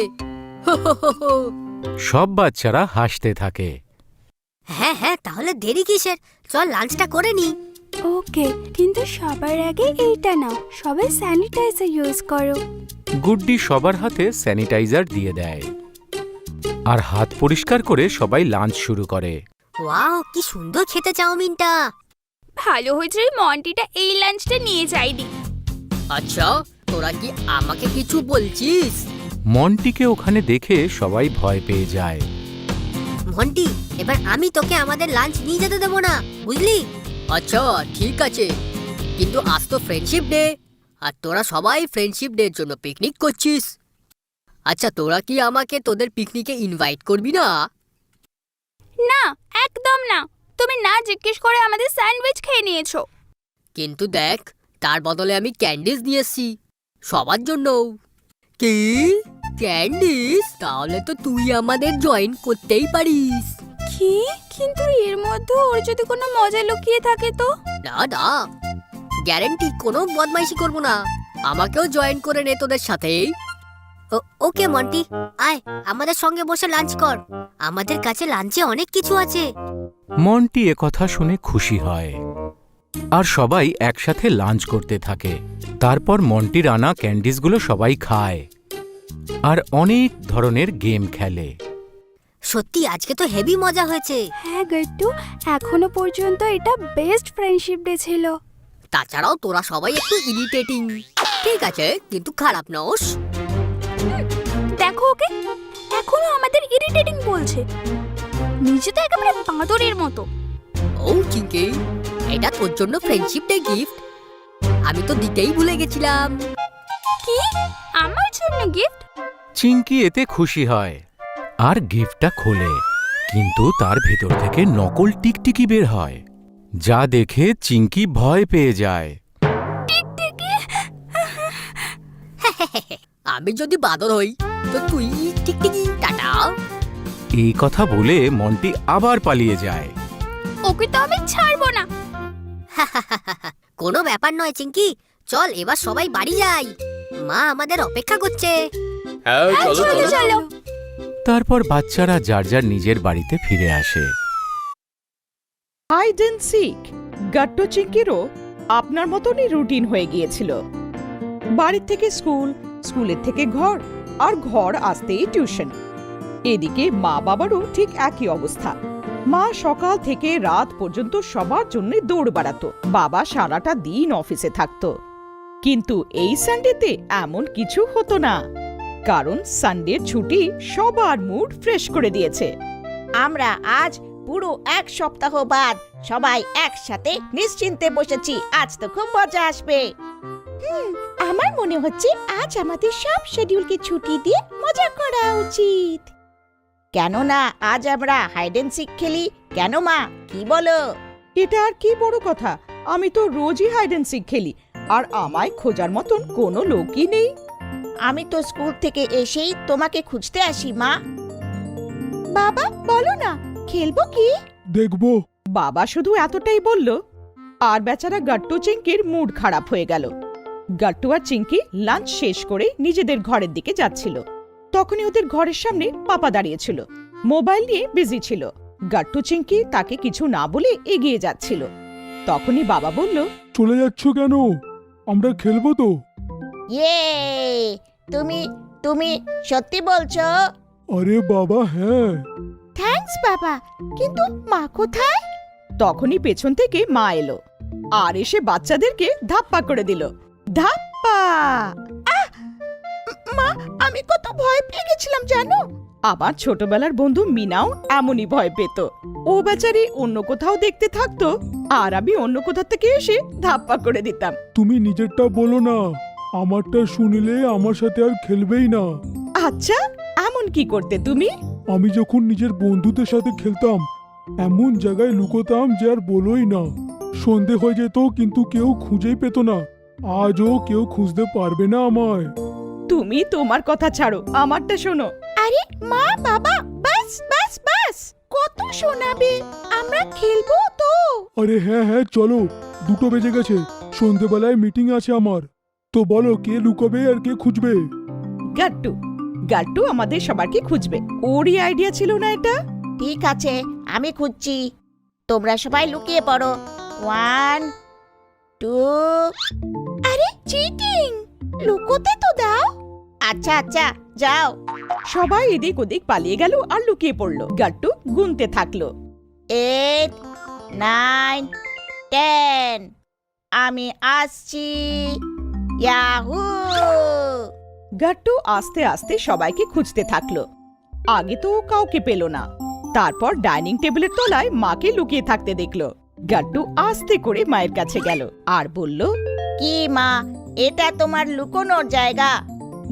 সব বাচ্চারা হাসতে থাকে। হ্যাঁ হ্যাঁ, তাহলে দেরি কিসের, চল লাঞ্চটা করে নি। ওকে, কিন্তু সবার আগে এইটা নাও, সবাই স্যানিটাইজার ইউজ করো। গুড্ডি সবার হাতে স্যানিটাইজার দিয়ে দেয় আর হাত পরিষ্কার করে সবাই লাঞ্চ শুরু করে। ওয়াও, কি সুন্দর খেতে চাউমিনটা। ভালো হয়েছে মন্টিটা এই লাঞ্চটা নিয়ে যায়নি। আচ্ছা তোরা কি আমাকে কিছু বলছিস? মন্টিকে ওখানে দেখে সবাই ভয় পেয়ে যায়। মন্টি, এবার আমি তোকে আমাদের লাঞ্চ নিয়ে যেতে দেবো না, বুঝলি? আচ্ছা ঠিক আছে, কিন্তু আজ তো ফ্রেন্ডশিপ ডে, আর তোরা সবাই ফ্রেন্ডশিপ ডে এর জন্য পিকনিক করছিস। আচ্ছা তোরা কি আমাকে তোদের পিকনিকে ইনভাইট করবি না? না, একদম না। তুমি না জিজ্ঞেস করে আমাদের স্যান্ডউইচ খেয়ে নিয়েছো। কিন্তু দেখ, তার বদলে আমি ক্যান্ডিজ নিয়ে এসেছি সবার জন্য। কি ক্যান্ডিজ? তাহলে তো তুই আমাদের জয়েন করতেই পারিস। কি? কিন্তু এর মধ্যে ওর যদি কোনো মজা লুকিয়ে থাকে তো? না না, গ্যারান্টি কোনো বদমাইশি করব না, আমাকেও জয়েন করে নে তোদের সাথে। ওকে মন্টি, আয় আমাদের সঙ্গে বসে লাঞ্চ কর, আমাদের কাছে লাঞ্চে অনেক কিছু আছে। মন্টি একথা শুনে খুশি হয় আর সবাই একসাথে লাঞ্চ করতে থাকে। তারপর মন্টির আনা ক্যান্ডিজগুলো সবাই খায় আর অনেক ধরনের গেম খেলে। সত্যি আজকে তো হেভি মজা হয়েছে। হ্যাঁ গট্টু, এখনো পর্যন্ত এটা বেস্ট ফ্রেন্ডশিপ ডে ছিল। তাছাড়াও তোরা সবাই একটু ইরিটেটিং। ঠিক আছে, কিন্তু খারাপ নস। দেখো ওকে, এখনো আমাদের ইরিটেটিং বলছে। নিজে তো একেবারে বাঁদরের মতো। ও চিঙ্কি, এটা তোর জন্য ফ্রেন্ডশিপ ডে গিফট। আমি তো দিতেই ভুলে গেছিলাম। কি, আমার জন্য গিফট? চিঙ্কি এতে খুশি হয় আর গিফটটা খোলে, কিন্তু তার ভেতর থেকে নকল টিকটিকি বের হয়, যা দেখে চিঙ্কি ভয় পেয়ে যায়। টিকটিকি? আমি যদি বাদর হই তো তুই টিকটিকি। টাটা। এই কথা বলে মন্টি আবার পালিয়ে যায়। ওকে তো আমি ছাড়বো না। কোনো ব্যাপার নয় চিঙ্কি, চল এবার সবাই বাড়ি যাই। মা আমাদের অপেক্ষা করছে। হ্যাঁ, চলো চলো। তারপর বাচ্চারা যার যার নিজের বাড়িতে ফিরে আসে। হাইড এন্ড সিক গাট্টু চিঙ্কিরও আপনার মতনই রুটিন হয়ে গিয়েছিল। বাড়ির থেকে স্কুল, স্কুলের থেকে ঘর, আর ঘর আসতেই টিউশন। এদিকে মা বাবারও ঠিক একই অবস্থা। মা সকাল থেকে রাত পর্যন্ত সবার জন্য দৌড় বাড়াতো, বাবা সারাটা দিন অফিসে থাকতো। কিন্তু এই সানডেতে এমন কিছু হতো না, কারণ সানডের ছুটি সবার মুড ফ্রেশ করে দিয়েছে। আমরা আজ পুরো এক সপ্তাহ বাদ সবাই একসাথে নিশ্চিন্তে বসেছি। আজ তো খুব মজা আসবে। আমার মনে হচ্ছে আজ আমাদের সব শিডিউলকে ছুটি দিয়ে মজা করা উচিত। কেননা আজ আমরা হাইড এন্ড সিক খেলি। কেন মা, কি বলো? এটা আর কি বড় কথা, আমি তো রোজই হাইড এন্ড সিক খেলি, আর আমায় খোঁজার মতন কোনো লোকই নেই। আমি তো স্কুল থেকে এসেই তোমাকে খুঁজতে আসি মা। বাবা বলো না, খেলবো কি? দেখবো। বাবা শুধু এতটাই বলল, আর বেচারা গাট্টু চিঙ্কির মুড খারাপ হয়ে গেল। গাট্টু আর চিঙ্কি লাঞ্চ শেষ করে নিজেদের ঘরের দিকে যাচ্ছিল। তখনই ওদের ঘরের সামনে পাপা দাঁড়িয়েছিল, মোবাইল নিয়ে বিজি ছিল। গাট্টু চিঙ্কি তাকে কিছু না বলে এগিয়ে যাচ্ছিল। তখনই বাবা বলল, চলে যাচ্ছ কেন? আমরা খেলবো তো। ইয়ে, তুমি তুমি সত্যি বলছো? আরে বাবা হ্যাঁ। থ্যাঙ্কস বাবা, কিন্তু মা কোথায়? তখনই পেছন থেকে মা এলো আর এসে বাচ্চাদেরকে ধাপ্পা করে দিল। ধাপ্পা! মা, আমি কত ভয় পেয়ে গেছিলাম জানো। আমার ছোটবেলার বন্ধু মিনাও এমনই ভয় পেত। ও বেচারি অন্য কোথাও দেখতে থাকতো, আর আমি অন্য কোথা থেকে এসে ধাপ্পা করে দিতাম। তুমি নিজেরটা বলো না, আমারটা শুনলে আমার সাথে আর খেলবেই না। আচ্ছা, এমন কি করতে তুমি? আমি যখন নিজের বন্ধুদের সাথে খেলতাম এমন জায়গায় লুকোতাম যে আর বলোই না। সন্ধে হয়ে যেত কিন্তু কেউ খুঁজেই পেত না। আজও কেউ খুঁজতে পারবে না আমায়। তুমি তোমার কথা ছাড়ো, আমারটা শোনো। আরে মা বাবা, বাস বাস বাস, কত শোনাবে? আমরা খেলবো তো। আরে হ্যাঁ হ্যাঁ চলো, 2টো বেজে গেছে, সন্ধেবেলায় মিটিং আছে আমার। তো বলো কে লুকোবে আর কে খুঁজবে? গাট্টু গাট্টু আমাদের সবারকে খুঁজবে। ওরই আইডিয়া ছিল না এটা? ঠিক আছে, আমি খুঁজছি। তোমরা সবাই লুকিয়ে পড়ো। 1 2। আরে চিটিং, লুকোতে তো দাও। আচ্ছা আচ্ছা যাও। সবাই এদিক ওদিক পালিয়ে গেল আর লুকিয়ে পড়লো। গাট্টু গুনতে থাকলো। 8 9 10। আমি আসছি। ইয়াহু! গাট্টু আস্তে আস্তে সবাইকে খুঁজতে থাকলো। আগে তো ও কাউকে পেল না। তারপর ডাইনিং টেবিলের তলায় মাকে লুকিয়ে থাকতে দেখলো। গাট্টু আস্তে করে মায়ের কাছে গেল আর বলল, কি মা, এটা তোমার লুকোনোর জায়গা।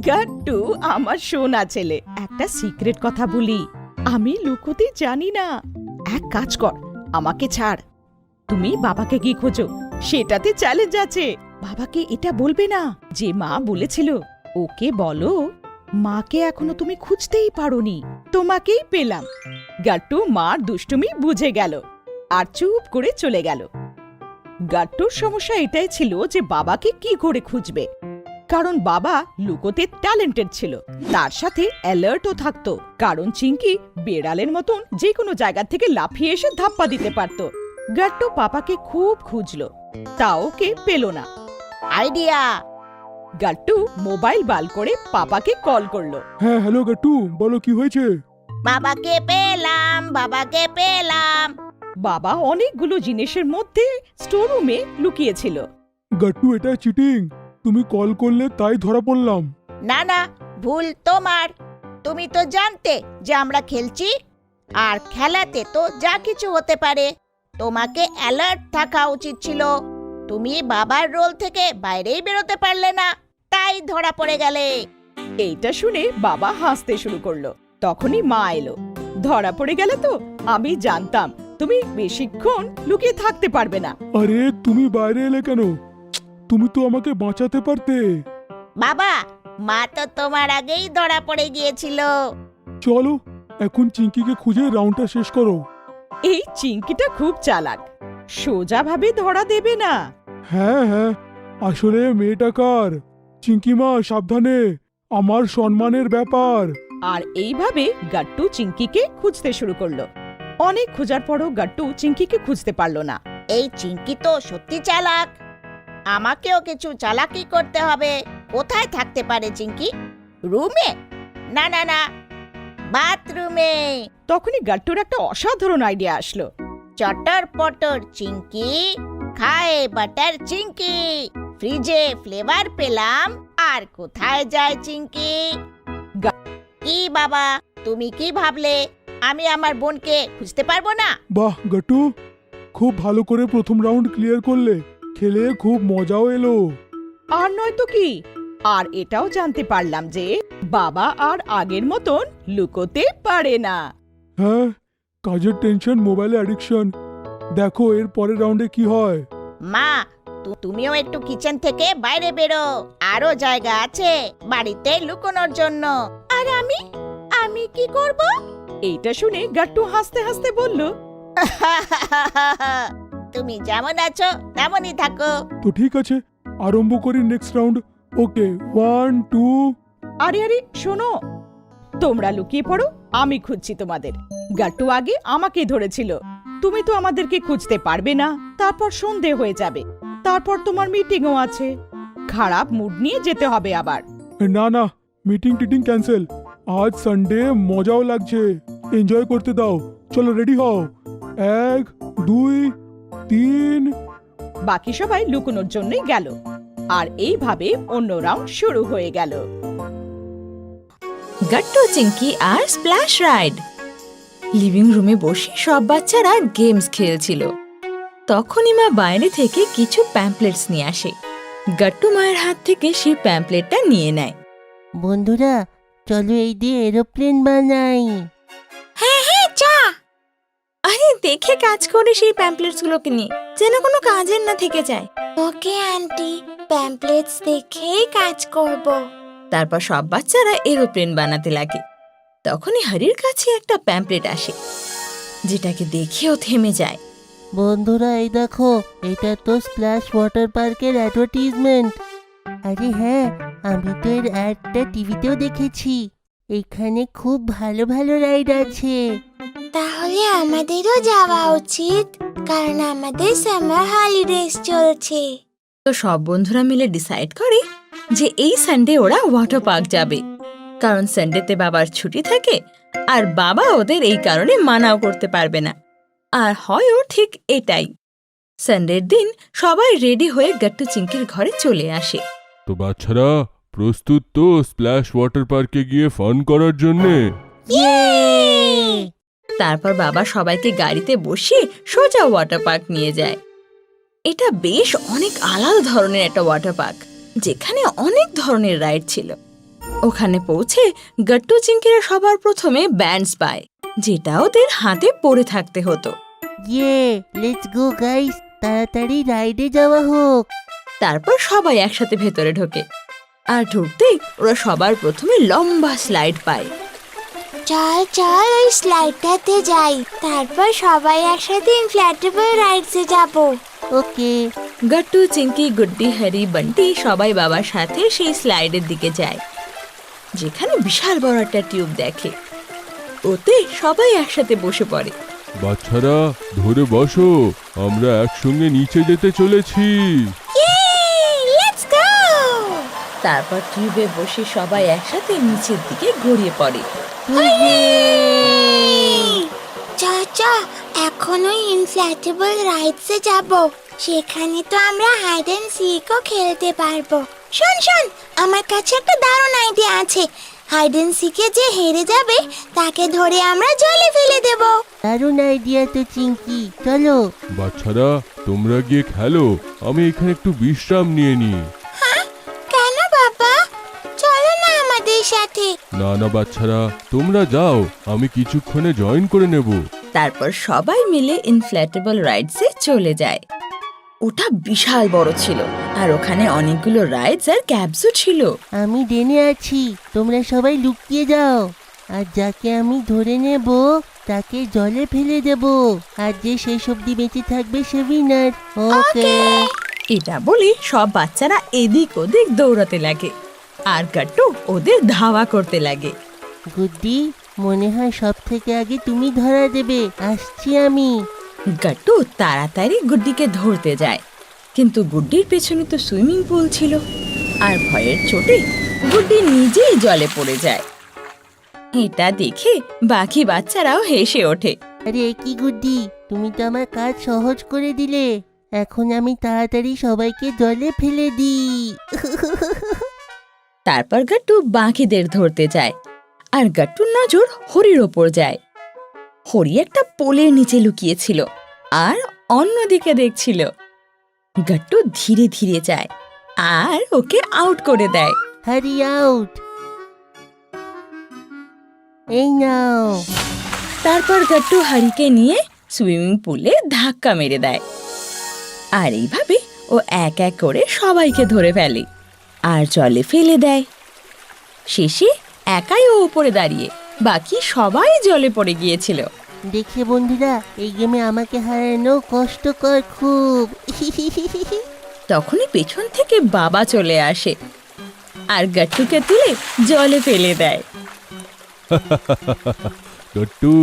গাট্টু আমার সোনা ছেলে, একটা সিক্রেট কথা বলি, আমি লুকোতে জানি না। এক কাজ কর, আমাকে ছাড়। তুমি বাবাকে কি খোঁজো, সেটাতে চ্যালেঞ্জ আছে। বাবাকে এটা বলবে না যে মা বলেছিল। ওকে বলো, মাকে এখনো তুমি খুঁজতেই পারোনি, তোমাকেই পেলাম। গাট্টু মার দুষ্টুমি বুঝে গেল আর চুপ করে চলে গেল। গাট্টুর সমস্যা এটাই ছিল যে বাবাকে কি করে খুঁজবে, কারণ বাবা লুকোতে ট্যালেন্টেড ছিল, তার সাথে অ্যালার্টও থাকতো। কারণ চিঙ্কি বেড়ালের মতন যে কোনো জায়গা থেকে লাফিয়ে এসে ধাপ্পা দিতে পারত। গাট্টু পাপাকে খুব খুঁজলো, তা ওকে পেল না। আইডিয়া! গাট্টু মোবাইল বার করে পাপাকে কল করলো। হ্যাঁ হ্যালো গাট্টু, বলো কি হয়েছে? বাবাকে পেলাম, বাবাকে পেলাম। বাবা অনেকগুলো জিনিসের মধ্যে স্টোররুমে লুকিয়েছিল। গাট্টু এটা চিটিং। তুমি কল করলে তাই ধরা পড়লাম। না না, ভুল তোমার। তুমি তো জানতে যে আমরা খেলছি, আর খেলাতে তো যা কিছু হতে পারে। তোমাকে অ্যালার্ট থাকা উচিত ছিল। তুমি বাবার রোল থেকে বাইরেই বেরোতে পারলে না, তাই ধরা পড়ে গেলে। এইটা শুনে বাবা হাসতে শুরু করলো। তখনই মা এলো। ধরা পড়ে গেলে তো? আমি জানতাম তুমি বেশিক্ষণ লুকিয়ে থাকতে পারবে না। আরে তুমি বাইরে এলে কেন? তুমি তো আমাকে বাঁচাতে পারতে। বাবা, মা তো তোমার আগেই ধরা পড়ে গিয়েছিল। চলো এখন চিঙ্কিকে খুঁজে রাউন্ডটা শেষ করো। এই চিংকিটা খুব চালাক, সোজাভাবে ধরা দেবে না। হ্যাঁ হ্যাঁ, আসলে মেয়েটা কার? চিঙ্কি মা সাবধানে, আমার সম্মানের ব্যাপার। আর এইভাবে গাট্টু চিংকিকে খুঁজতে শুরু করলো। অনেক খোঁজার পরও গাট্টু চিংকিকে খুঁজতে পারলো না। এই চিঙ্কি তো সত্যি চালাক। আমাকেও কিছু চালাকি করতে হবে। কোথায় থাকতে পারে চিঙ্কি? রুমে? না না না, বাথরুমে। তখনই গাট্টুর একটা অসাধারণ আইডিয়া আসলো। চটর পটর চিঙ্কি খায় বাটার চিঙ্কি, ফ্রিজে ফ্লেভার পেলাম, আর কোথায় যায় চিঙ্কি? কি বাবা, তুমি কি ভাবলে আমি আমার বোনকে খুঁজতে পারবো না? বাহ গাট্টু, খুব ভালো করে প্রথম রাউন্ড ক্লিয়ার করলে। খেলে খুব মজাও এলো। আর নয়তো কি, আর এটাও জানতে পারলাম যে বাবা আর আগের মতন লুকোতে পারে না। হ্যাঁ, কাজের টেনশন, মোবাইলে অ্যাডিকশন। দেখো এর পরের রাউন্ডে কি হয়। মা, তুমিও একটু কিচেন থেকে বাইরে বেরো। আরো জায়গা আছে বাড়িতে লুকোনোর জন্য। আর আমি কি করব? এইটা শুনে গাট্টু হাসতে হাসতে বলল, তুমি যেমন আছো তেমনই থাকো। তো ঠিক আছে, আরম্ভ করি নেক্সট রাউন্ড। ওকে, 1 2। আরে আরে শোনো, তোমরা লুকিয়ে পড়ো, আমি খুঁজছি তোমাদের। গাট্টু আগে আমাকে ধরেছিল। তুমি তো আমাদেরকে খুঁজতে পারবে না, তারপর সন্ধে হয়ে যাবে, তারপর তোমার মিটিংও আছে। খারাপ মুড নিয়ে যেতে হবে আবার। না না, মিটিং টিটিং ক্যান্সেল। আজ সানডে, মজাও লাগছে, এনজয় করতে দাও। চলো রেডি হও। 1 2 3। বাকি সবাই লুকোনোর জন্যই গেল, আর এইভাবে অন্য রাউন্ড শুরু হয়ে গেল। গাট্টু চিঙ্কি আর স্প্ল্যাশ রাইড। লিভিং রুমে বসে সব বাচ্চারা গেমস খেলছিল। তখনই মা বাইরে থেকে কিছু প্যাম্পলেটস নিয়ে আসে। গাট্টু মায়ের হাত থেকে সেই প্যাম্পলেটটা নিয়ে নেয়। বন্ধুরা, চলো এই দিয়ে এরোপ্লেন বানাই। হ্যাঁ হ্যাঁ, চা। আরে দেখে কাজ করে সেই প্যাম্পলেটস গুলোকে নিয়ে, যেন কোনো কাজের না থেকে যায়। ওকে আন্টি, প্যাম্পলেটস দেখেই কাজ করব। তারপর সব বাচ্চারা এরোপ্লেন বানাতে লাগে। তখনই হরির কাছে একটা প্যাম্পলেট আসে, যেটাকে দেখেও থেমে যায়। বন্ধুরা এই দেখো, এটা তো স্প্ল্যাশ ওয়াটার পার্কের অ্যাডভার্টাইজমেন্ট। আরে হ্যাঁ, আমি তো এর অ্যাডটা টিভিতেও দেখেছি। এখানে খুব ভালো ভালো রাইড আছে। তাহলে আমাদেরও যাওয়া উচিত, কারণ আমাদের সামার হলিডেজ চলছে। তো সব বন্ধুরা মিলে ডিসাইড করে যে এই সানডে ওরা ওয়াটার পার্ক যাবে, কারণ সানডেতে বাবার ছুটি থাকে আর বাবা ওদের এই কারণে মানাও করতে পারবে না। আর হয়ও ঠিক এটাই। সানডের দিন সবাই রেডি হয়ে গাট্টু চিঙ্কির ঘরে চলে আসে। তো বাচ্চারা প্রস্তুত তো স্প্ল্যাশ ওয়াটার পার্কে গিয়ে ফান করার জন্যে? তারপর বাবা সবাইকে গাড়িতে বসিয়ে সোজা ওয়াটার পার্ক নিয়ে যায়। এটা বেশ অনেক আলাদা ধরনের একটা ওয়াটার পার্ক, যেখানে অনেক ধরনের রাইড ছিল। ওখানে পৌঁছে গাট্টু চিঙ্কিরা সবার প্রথমে ব্যান্ডস পায়, যেটা ওদের হাতে পড়ে থাকতে হতো। লেটস গো গাইস, তাড়াতাড়ি রাইডে যাওয়া হোক। তারপর সবাই একসাথে ভেতরে ঢোকে, আর ঢুকতেই ওরা সবার প্রথমে লম্বা স্লাইড পায়। চল চল ওই স্লাইডটাতে যাই, তারপর সবাই একসাথে ইনফ্ল্যাটেবল রাইডসে যাব। ওকে। গাট্টু চিঙ্কি গুড্ডি হ্যারি বান্টি সবাই বাবার সাথে সেই স্লাইডের দিকে যায়, যেখানে বিশাল বড় একটা টিউব দেখে। ওতে সবাই একসাথে বসে পড়ে। বাচ্চারা ধরে বসো, আমরা একসঙ্গে নিচে যেতে চলেছি। তারপর টিউবে বসে সবাই একসাথে নিচের দিকে গড়িয়ে পড়ে। চাচা, এখন ওই ইনফ্ল্যাটেবল রাইডসে যাব, সেখানে তো আমরা হাইড অ্যান্ড সিকও খেলতে পারবো। শোন শোন, আমার কাছে একটা দারুণ আইডিয়া আছে। হাইড এন্ড সিকে যে হেরে যাবে তাকে ধরে আমরা জলে ফেলে দেব। দারুণ আইডিয়া তো চিঙ্কি, চলো। বাচ্চারা তোমরা গিয়ে খেলো, আমি এখানে একটু বিশ্রাম নিয়ে নিই। কেন বাবা? চলো না আমাদের সাথে। না না বাচ্চারা, তোমরা যাও, আমি কিছুক্ষণে জয়েন করে নেব। তারপর সবাই মিলে ইনফ্ল্যাটেবল রাইডসে চলে যায়। ওটা বিশাল বড় ছিল, আর ওখানে অনেকগুলো রাইডস আর ক্যাবসও ছিল। আমি ডেনে আছি, তোমরা সবাই লুকিয়ে যাও। আর যাকে আমি ধরে নেব তাকে জলে ফেলে দেব, আর যে শেষ অবধি বেঁচে থাকবে সে উইনার। ওকে। এটা বলে সব বাচ্চারা এদিক ওদিক দৌড়াতে লাগে, আর গাট্টু ওদের ধাওয়া করতে লাগে। গুড্ডি, মনে হয় সব থেকে আগে তুমি ধরা দেবে, আসছি আমি। গাট্টু তাড়াতাড়ি গুড্ডিকে ধরতে যায়, কিন্তু গুড্ডির পেছনে তো সুইমিং পুল ছিল, আর ভয়ের চোটে গুড্ডি নিজেই জলে পড়ে যায়। এটা দেখে বাকি বাচ্চারাও হেসে ওঠে। আরে কি গুড্ডি, তুমি তো আমার কাজ সহজ করে দিলে। এখন আমি তাড়াতাড়ি সবাইকে জলে ফেলে দিই। তারপর গাট্টু বাকিদের ধরতে যায়, আর গাট্টুর নজর হরির ওপর যায়। হরি একটা পোলের নিচে লুকিয়েছিল আর অন্যদিকে দেখছিল। গাট্টু ধীরে ধীরে যায় আর ওকে আউট করে দেয়। হারি আউট। এই নাও। তারপর গাট্টু হারিকে নিয়ে সুইমিং পুলে ধাক্কা মেরে দেয়, আর এইভাবে ও এক এক করে সবাইকে ধরে ফেলে আর জলে ফেলে দেয়। শেষে একাই ও উপরে দাঁড়িয়ে, বাকি সবাই জলে পড়ে গিয়েছিল। দেখে বন্ধুরা, এই গেমে আমাকে হারানো কষ্টকর খুব। তখনই পেছন থেকে বাবা চলে আসে আর গাট্টুকে তুলে জলে ফেলে দেয়। গট্টু,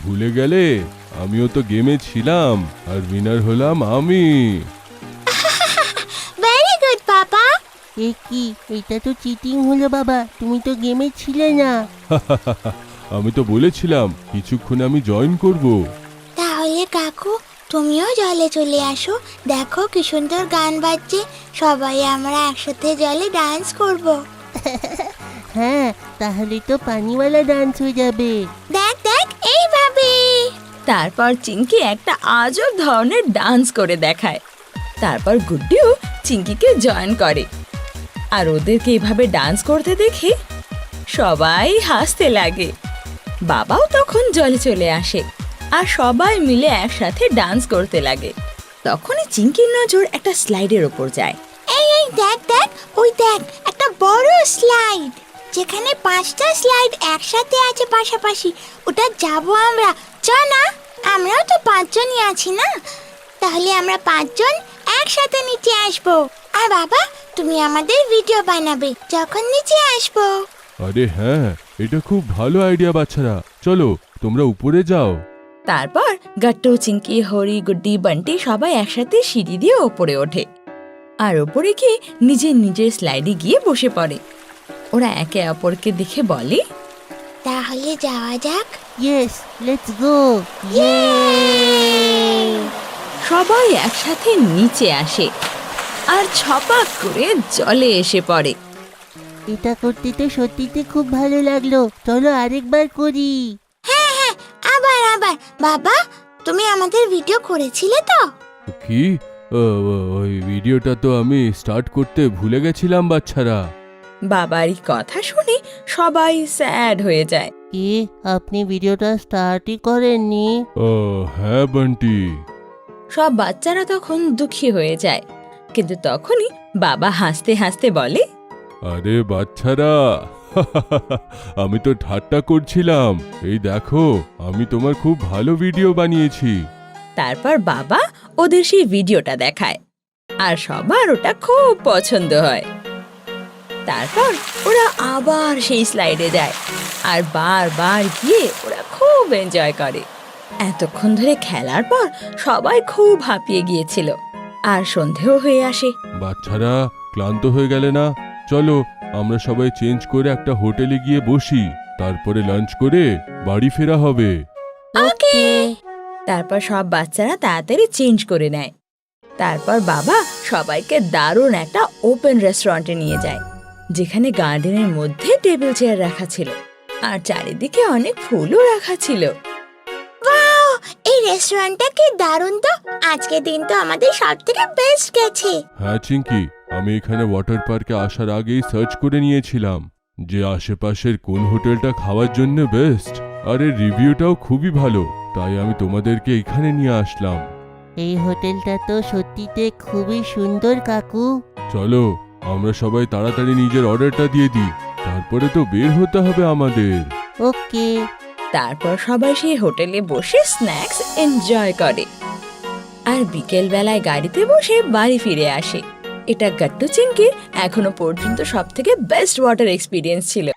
ভুলে গেলে আমিও তো গেমে ছিলাম, আর উইনার হলাম আমি। ভেরি গুড বাবা। এ কি, এটা তো চিটিং হলো বাবা, তুমি তো গেমে ছিলে না। আমি তো বলেছিলাম কিছুক্ষণে আমি জয়েন করব। তাহলে কাকু, তুমিও জলে চলে আসো, দেখো কি সুন্দর গান বাজছে, সবাই আমরা একসাথে জলে ডান্স করব। হ্যাঁ, তাহলে তো পানিওয়ালা ডান্স হয়ে যাবে। দেখ দেখ, এইভাবে। তারপর চিঙ্কি একটা আজব ধরনের ডান্স করে দেখায়। তারপর গুড্ডিও চিঙ্কিকে জয়েন করে, আর ওদেরকে এভাবে ডান্স করতে দেখে সবাই হাসতে লাগে। বাবাও তখন জলে চলে আসে, আর সবাই মিলে একসাথে ডান্স করতে লাগে। তখনই চিঙ্কির নজর একটা স্লাইডের ওপর যায়। এই এই দেখ দেখ, ওই দেখ একটা বড় স্লাইড, যেখানে 5টা স্লাইড একসাথে আছে পাশাপাশি। ওটা যাব আমরা। চ না, আমরাও তো 5 জনই আছি না, তাহলে আমরা 5 জন একসাথে নিচে আসবো। আর বাবা, তুমি আমাদের ভিডিও বানাবে যখন নিচে আসবো। আরে হ্যাঁ, এটা খুব ভালো আইডিয়া বাচ্চারা, চলো তোমরা উপরে যাও। তারপর গাট্টু, চিঙ্কি, হরি, গুড্ডি, বান্টি সবাই একসাথে সিঁড়ি দিয়ে ওপরে ওঠে, আর ওপরে গিয়ে নিজের নিজের স্লাইডে গিয়ে বসে পড়ে। ওরা একে অপরকে দেখে বলে, তাহলে যাওয়া যাক। ইয়েস, লেটস গো। সবাই একসাথে নিচে আসে আর ছপাক করে জলে এসে পড়ে। এটা করতে তো সত্যিতে খুব ভালো লাগলো, চলো আরেকবার করি। হ্যাঁ হ্যাঁ, আবার আবার। বাবা, তুমি আমাদের ভিডিও করেছিলে তো? কি? ওই ভিডিওটা তো আমি স্টার্ট করতে ভুলে গেছিলাম বাচ্চারা। বাবার এই কথা শুনে সবাই স্যাড হয়ে যায়। কি, আপনি ভিডিওটা স্টার্টই করেননি? হ্যাঁ বান্টি। সব বাচ্চারা তখন দুঃখী হয়ে যায়, কিন্তু তখনই বাবা হাসতে হাসতে বলে, আরে বাচ্চারা, আমি তো ঠাট্টা করছিলাম, এই দেখো আমি তোমার খুব ভালো ভিডিও বানিয়েছি। তারপর বাবা ওদের সেই ভিডিওটা দেখায়, আর সবার ওটা খুব পছন্দ হয়। তারপর ওরা আবার সেই স্লাইডে যায়, আর বারবার গিয়ে ওরা খুব এনজয় করে। এতক্ষণ ধরে খেলার পর সবাই খুব হাঁপিয়ে গিয়েছিল, আর সন্ধেও হয়ে আসে। বাচ্চারা ক্লান্ত হয়ে গেলে না? চলো আমরা সবাই চেঞ্জ করে একটা হোটেলে গিয়ে বসি, তারপরে লাঞ্চ করে বাড়ি ফেরা হবে। ওকে। তারপর সব বাচ্চারা তাড়াতাড়ি চেঞ্জ করে নেয়। তারপর বাবা সবাইকে দারুণ একটা ওপেন রেস্টুরেন্টে নিয়ে যায়, যেখানে গার্ডেনের মধ্যে টেবিল চেয়ার রাখা ছিল আর চারিদিকে অনেক ফুলও রাখা ছিল। এই রেস্টুরেন্টটা কি দারুণ তো! আজকের দিন তো আমাদের সবথেকে বেস্ট গেছে। হ্যাঁ চিঙ্কি, আমি এখানে ওয়াটার পার্কে আসার আগেই সার্চ করে নিয়েছিলাম যে আশেপাশের কোন হোটেলটা খাওয়ার জন্য বেস্ট, আর এর রিভিউটাও খুবই ভালো, তাই আমি তোমাদেরকে এখানে নিয়ে আসলাম। এই হোটেলটা তো সত্যিতে খুবই সুন্দর কাকু। চলো আমরা সবাই তাড়াতাড়ি নিজের অর্ডারটা দিয়ে দিই, তারপরে তো বের হতে হবে আমাদের। ওকে। তারপর সবাই সেই হোটেলে বসে স্ন্যাক্স এনজয় করে আর বিকেল বেলায় গাড়িতে বসে বাড়ি ফিরে আসে। এটা গাট্টু চিংকির এখনো পর্যন্ত সবথেকে বেস্ট ওয়াটার এক্সপিরিয়েন্স ছিল।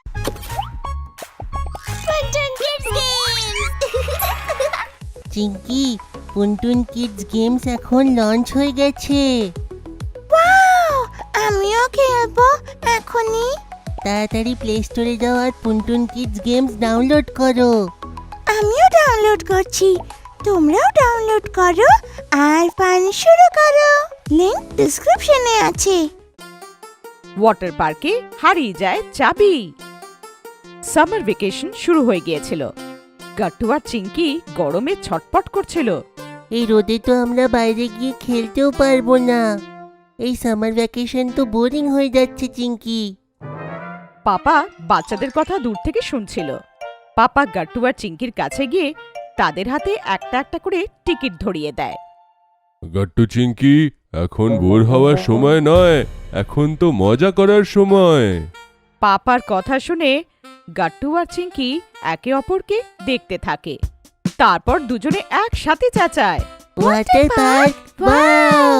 চিঙ্কি, পুনটুন কিডস গেমস এখন লঞ্চ হয়ে গেছে। আমিও খেলবো এখনই। তাড়াতাড়ি প্লে স্টোরে যাও আর পুনটুন কিডস গেমস ডাউনলোড করো। আমিও ডাউনলোড করছি, তোমরাও ডাউনলোড করো আর ফান শুরু করো। লিংক ডেসক্রিপশনে আছে। ওয়াটার পার্কে হারিয়ে যায় চাবি। সামার ভেকেশন শুরু হয়ে গিয়েছিল। গাট্টু আর চিঙ্কি গরমে ছটপট করছিল। এই রোদে তো আমরা বাইরে গিয়ে খেলতেও পারবো না। এই সামার ভ্যাকেশন তো বোরিং হয়ে যাচ্ছে চিঙ্কি। পাপা বাচ্চাদের কথা দূর থেকে শুনছিল। পাপা গাট্টু আর চিঙ্কির কাছে গিয়ে তাদের হাতে একটা একটা করে টিকিট ধরিয়ে দেয়। গাট্টু চিঙ্কি, এখন বোর হওয়ার সময় নয়, এখন তো মজা করার সময়। পাপার কথা শুনে গাট্টু আর চিঙ্কি একে অপরকে দেখতে থাকে। তারপর দুজনে একসাথে চেঁচায়, ওয়াটার পার্ক, ওয়াও!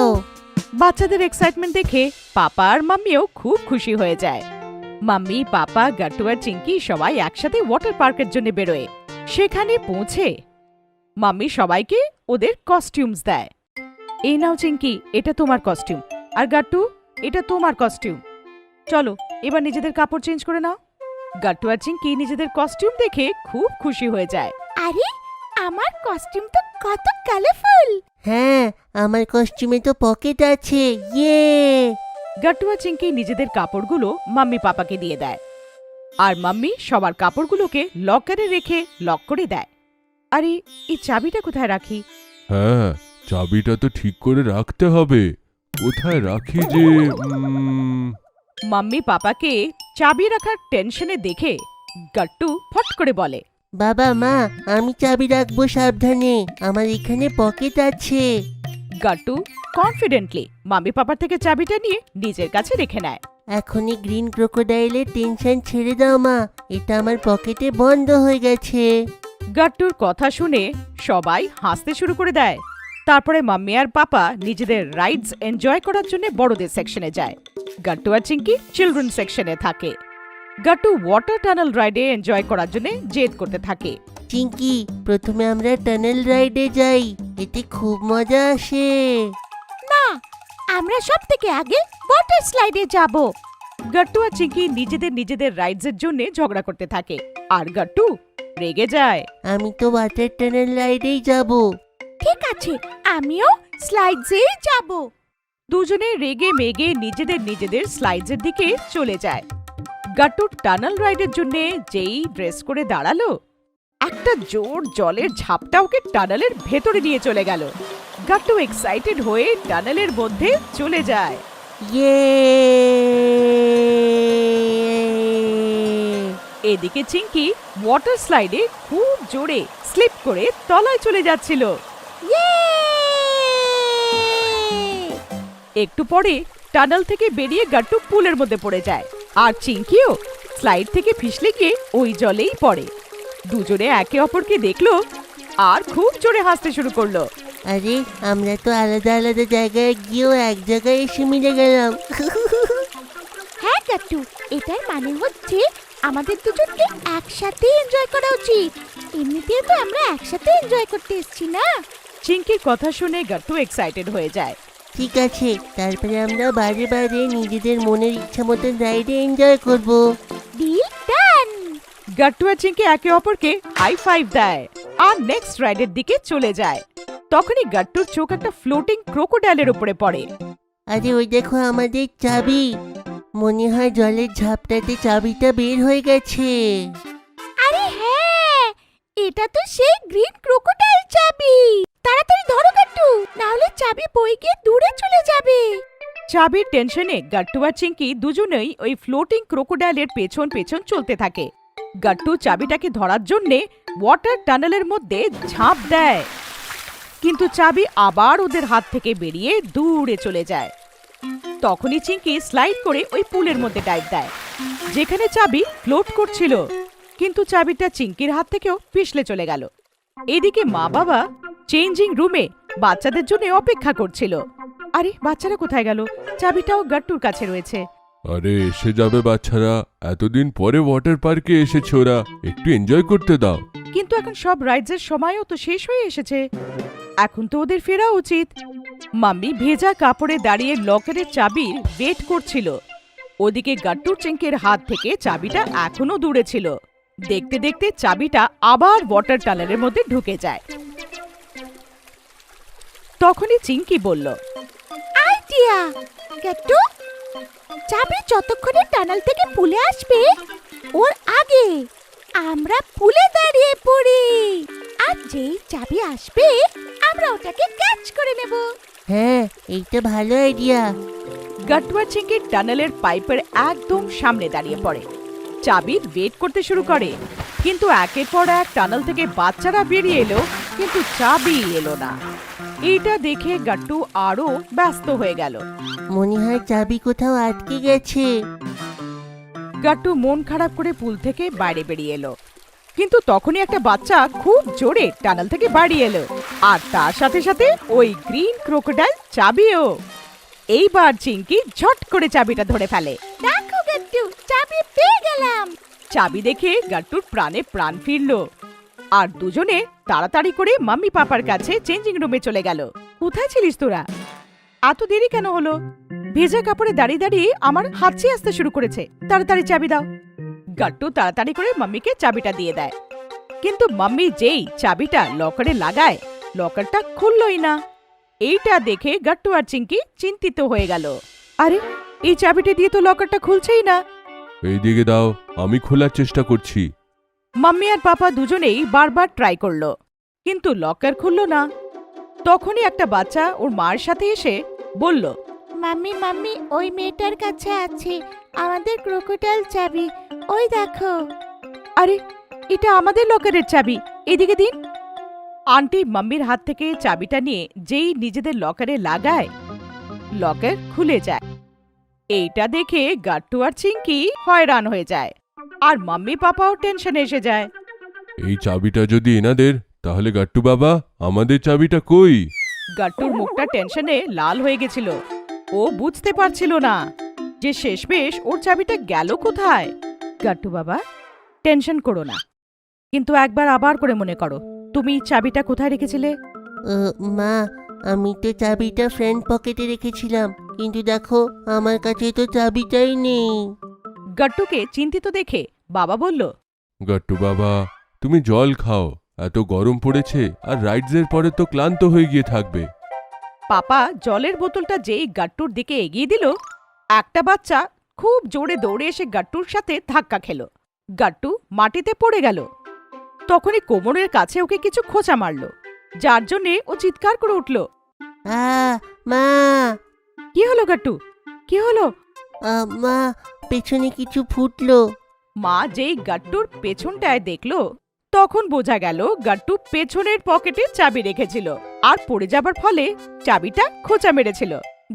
বাচ্চাদের এক্সাইটমেন্ট দেখে পাপা আর মাম্মিও খুব খুশি হয়ে যায়। মাম্মি, পাপা, গাট্টু আর চিঙ্কি সবাই একসাথে ওয়াটার পার্কের জন্য বেরোয়। সেখানে পৌঁছে মাম্মি সবাইকে ওদের কস্টিউমস দেয়। এই নাও চিঙ্কি, এটা তোমার কস্টিউম, আর গাট্টু এটা তোমার কস্টিউম। চলো এবার নিজেদের কাপড় চেঞ্জ করে নাও। গাট্টু আর চিঙ্কি নিজেদের কস্টিউম দেখে খুব খুশি হয়ে যায়। আরে আমার কস্টিউম তো কত কালারফুল! হ্যাঁ, আমার কস্টিউমে তো পকেট আছে। ইয়ে! গাট্টু আর চিঙ্কি নিজেদের কাপড়গুলো মাম্মি পাপাকে দিয়ে দেয়, আর মাম্মি সবার কাপড়গুলোকে লকারে রেখে লক করে দেয়। আরে এই চাবিটা কোথায় রাখি? হ্যাঁ, চাবিটা তো ঠিক করে রাখতে হবে। কোথায় রাখি যে? মাম্মি পাপাকে চাবি রাখার টেনশনে দেখে গাট্টু ফট করে বলে, বাবা, মা, আমি চাবি রাখবো সাবধানে, আমার এখানে পকেট আছে। গাট্টু কনফিডেন্টলি মাম্মি পাপার থেকে চাবিটা নিয়ে নিজের কাছে রেখে নেয়। এখনই গ্রিন ক্রোকোডাইলের টেনশন ছেড়ে দাও মা, এটা আমার পকেটে বন্ধ হয়ে গেছে। গাট্টুর কথা শুনে সবাই হাসতে শুরু করে দেয়। তারপরে মাম্মি আর পাপা নিজেদের রাইডস এনজয় করার জন্য বড়দের সেকশনে যায়। গাট্টু আর চিঙ্কি চিলড্রেন সেকশনে থাকে। গাট্টু ওয়াটার টানেল রাইডে এনজয় করার জন্য জেদ করতে থাকে। চিঙ্কি, প্রথমে আমরা টানেল রাইডে যাই, এতে খুব মজা আসে। না, আমরা সব থেকে আগে ওয়াটার স্লাইডে যাব। গাট্টু আর চিঙ্কি নিজেদের রাইডসের জন্য ঝগড়া করতে থাকে, আর গাট্টু রেগে যায়। আমি তো ওয়াটার টানেল রাইডেই যাব। ঠিক আছে, আমিও স্লাইডসেই যাব। দুজনে রেগে মেগে নিজেদের স্লাইডসের দিকে চলে যায়। গাট্টু টানেল রাইডের জন্য যেই ড্রেস করে দাঁড়ালো, একটা জোর জলের ঝাপটা ওকে টানেলের ভেতরে নিয়ে চলে গেল। গাট্টু এক্সাইটেড হয়ে টানেলের মধ্যে চলে যায়। ইয়ে! এদিকে চিঙ্কি ওয়াটার স্লাইডে খুব জোরে স্লিপ করে তলায় চলে যাচ্ছিল। একটু পরে টানেল থেকে বেরিয়ে গাট্টু পুলের মধ্যে পড়ে যায়, আর চিঙ্কিও স্লাইড থেকে ফিসলে গিয়ে ওই জলেই পড়ে। দুজনে একে অপরকে দেখলো আর খুব জোরে হাসতে শুরু করলো। আরে, আমরা তো আলাদা আলাদা জায়গায় গিয়েও এক জায়গায় এসে মিলে গেলাম। হ্যাঁ গাট্টু, এটার মানে হচ্ছে আমাদের দুজনকে একসাথে এনজয় করা উচিত। এমনিতেও তো আমরা একসাথে এনজয় করতে এসেছি না? চিঙ্কির কথা শুনে গাট্টু এক্সাইটেড হয়ে যায়। ঠিক আছে, তারপরে আমরা বারে বারে নিজেদের মনের ইচ্ছা মতন রাইডে এনজয় করব। Deal done! গাট্টু আর চিঙ্কি একে অপরকে হাই ফাইভ দেয় আর নেক্সট রাইডের দিকে চলে যায়। তখনই গাট্টুর চোখ একটা ফ্লোটিং ক্রোকোডাইলের উপরে পড়ে। আরে ওই দেখো আমাদের চাবি। মনে হয় জলের ঝাপটাতে চাবিটা বের হয়ে গেছে। আরে হ্যাঁ, এটা তো সেই গ্রিন ক্রোকোডাইল চাবি। তাড়াতাড়ি ধরো গাট্টু, না হলে চাবি বয়ে গিয়ে দূরে চলে যাবে। চাবির টেনশনে গাট্টু আর চিঙ্কি দুজনেই ওই ফ্লোটিং ক্রোকোডাইলের পেছন পেছন চলতে থাকে। গাট্টু চাবিটাকে ধরার জন্যে ওয়াটার টানেলের মধ্যে ঝাঁপ দেয়, কিন্তু চাবি আবার ওদের হাত থেকে বেরিয়ে দূরে চলে যায়। তখনই চিঙ্কি স্লাইড করে ওই পুলের মধ্যে ডাইভ দেয়, যেখানে চাবি ফ্লোট করছিল, কিন্তু চাবিটা চিঙ্কির হাত থেকেও পিছলে চলে গেল। এদিকে মা বাবা চেঞ্জিং রুমে বাচ্চাদের জন্য অপেক্ষা করছিল। আরে বাচ্চারা কোথায় গেল? চাবিটাও গাট্টুর কাছে রয়েছে। আরে এসে যাবে বাচ্চারা, এতদিন পরে ওয়াটার পার্কে এসেছে, ওরা একটু এনজয় করতে দাও। কিন্তু এখন সব রাইডসের সময়ও তো শেষ হয়ে এসেছে, এখন তো ওদের ফেরা উচিত। মাম্মি ভেজা কাপড়ে দাঁড়িয়ে লকারের চাবির ওয়েট করছিল। ওদিকে গাট্টুর চিঙ্কির হাত থেকে চাবিটা এখনো দূরে ছিল। দেখতে দেখতে চাবিটা আবার ওয়াটার টানেলের মধ্যে ঢুকে যায়। তখনই চিঙ্কি বলল, আইডিয়া গাট্টু, চাবি যতক্ষণে টানেল থেকে পুলে আসবে ওর আগে আমরা পুলে দাঁড়িয়ে পড়ি, আর যেই চাবি আসবে আমরা ওটাকে ক্যাচ করে নেব। হ্যাঁ, এইটা ভালো আইডিয়া। গাট্টু আর চিঙ্কি টানেলের পাইপের একদম সামনে দাঁড়িয়ে পড়ে, চাবির ওয়েট করতে শুরু করে। কিন্তু একের পর এক টানেল থেকে বাচ্চারা বেরিয়ে এলো, কিন্তু চাবি এলো না। এটা দেখে গাট্টু আরো ব্যস্ত হয়ে গেল। মনে হয় চাবি কোথাও আটকে গেছে। গাট্টু মন খারাপ করে পুল থেকে বাইরে বেরিয়ে এলো, কিন্তু তখনই একটা বাচ্চা খুব জোরে টানেল থেকে বাড়ি এলো, আর তার সাথে সাথে ওই গ্রিন ক্রোকোডাইল চাবিও। এইবার চিঙ্কি ঝট করে চাবিটা ধরে ফেলে। দেখো গাট্টু, চাবি পেয়ে গেলাম। চাবি দেখে গাট্টুর প্রাণে প্রাণ ফিরল, আর দুজনে তাড়াতাড়ি করে মাম্মি পাপার কাছে চেঞ্জিং রুমে চলে গেল। কোথায় ছিলিস তোরা? এত দেরি কেন হলো? ভেজা কাপড়ে দাঁড়িয়ে দাঁড়িয়ে আমার হাঁচি আসতে শুরু করেছে, তাড়াতাড়ি চাবি দাও। গাট্টু তাড়াতাড়ি করে মাম্মিকে চাবিটা দিয়ে দেয়, কিন্তু মাম্মি যেই চাবিটা লকারে লাগায়, লকারটা খুললই না। এইটা দেখে গাট্টু আর চিঙ্কি চিন্তিত হয়ে গেল। আরে, এই চাবিটা দিয়ে তো লকারটা খুলছেই না। এইদিকে দাও, আমি খোলার চেষ্টা করছি। মাম্মি আর পাপা দুজনেই বারবার ট্রাই করলো, কিন্তু লকার খুলল না। তখনই একটা বাচ্চা ওর মার সাথে এসে বলল, মাম্মি মাম্মি, ওই মেয়েটার কাছে আছে আমাদের ক্রোকোডাইল চাবি, ওই দেখো। আরে, এটা আমাদের লকারের চাবি, এদিকে দিন। আন্টি মাম্মির হাত থেকে চাবিটা নিয়ে যেই নিজেদের লকারে লাগায়, লকার খুলে যায়। এইটা দেখে গাট্টু আর চিঙ্কি হয়রান হয়ে যায়, আর মাম্মি পাপাও টেনশনে এসে যায়। এই চাবিটা যদি এনাদের, তাহলে গাট্টু বাবা আমাদের চাবিটা কই? গাট্টুর মুখটা টেনশনে লাল হয়ে গেছিল। ও বুঝতে পারছিল না যে শেষমেশ ওর চাবিটা গেল কোথায়। গাট্টু বাবা, টেনশন করো না, কিন্তু একবার আবার করে মনে করো, তুমি চাবিটা কোথায় রেখেছিলে? মা, আমি তো চাবিটা ফ্রন্ট পকেটে রেখেছিলাম, কিন্তু দেখো আমার কাছে তো চাবিটাই নেই। গাট্টুকে চিন্তিত দেখে বাবা বলল, গাট্টু বাবা, তুমি জল খাও, এত গরম পড়েছে, আর রাইডসের পরে তো ক্লান্ত হয়ে গিয়ে থাকবে। পাপা জলের বোতলটা যেই গাট্টুর দিকে এগিয়ে দিল, একটা বাচ্চা খুব জোরে দৌড়ে এসে গাট্টুর সাথে ধাক্কা খেল। গাট্টু মাটিতে পড়ে গেল। তখনই কোমরের কাছে ওকে কিছু খোঁচা মারল, যার জন্যে ও চিৎকার করে উঠল, মা! কি হলো গাট্টু, কি হলো? মা, পেছনে কিছু ফুটলো। মা যেই গাট্টুর পেছনটায় দেখলো, তখন বোঝা গেল গাট্টু পেছনের পকেটে চাবি রেখেছিল, আর পড়ে যাবার ফলে চাবিটা খোঁচা মেরেছিল।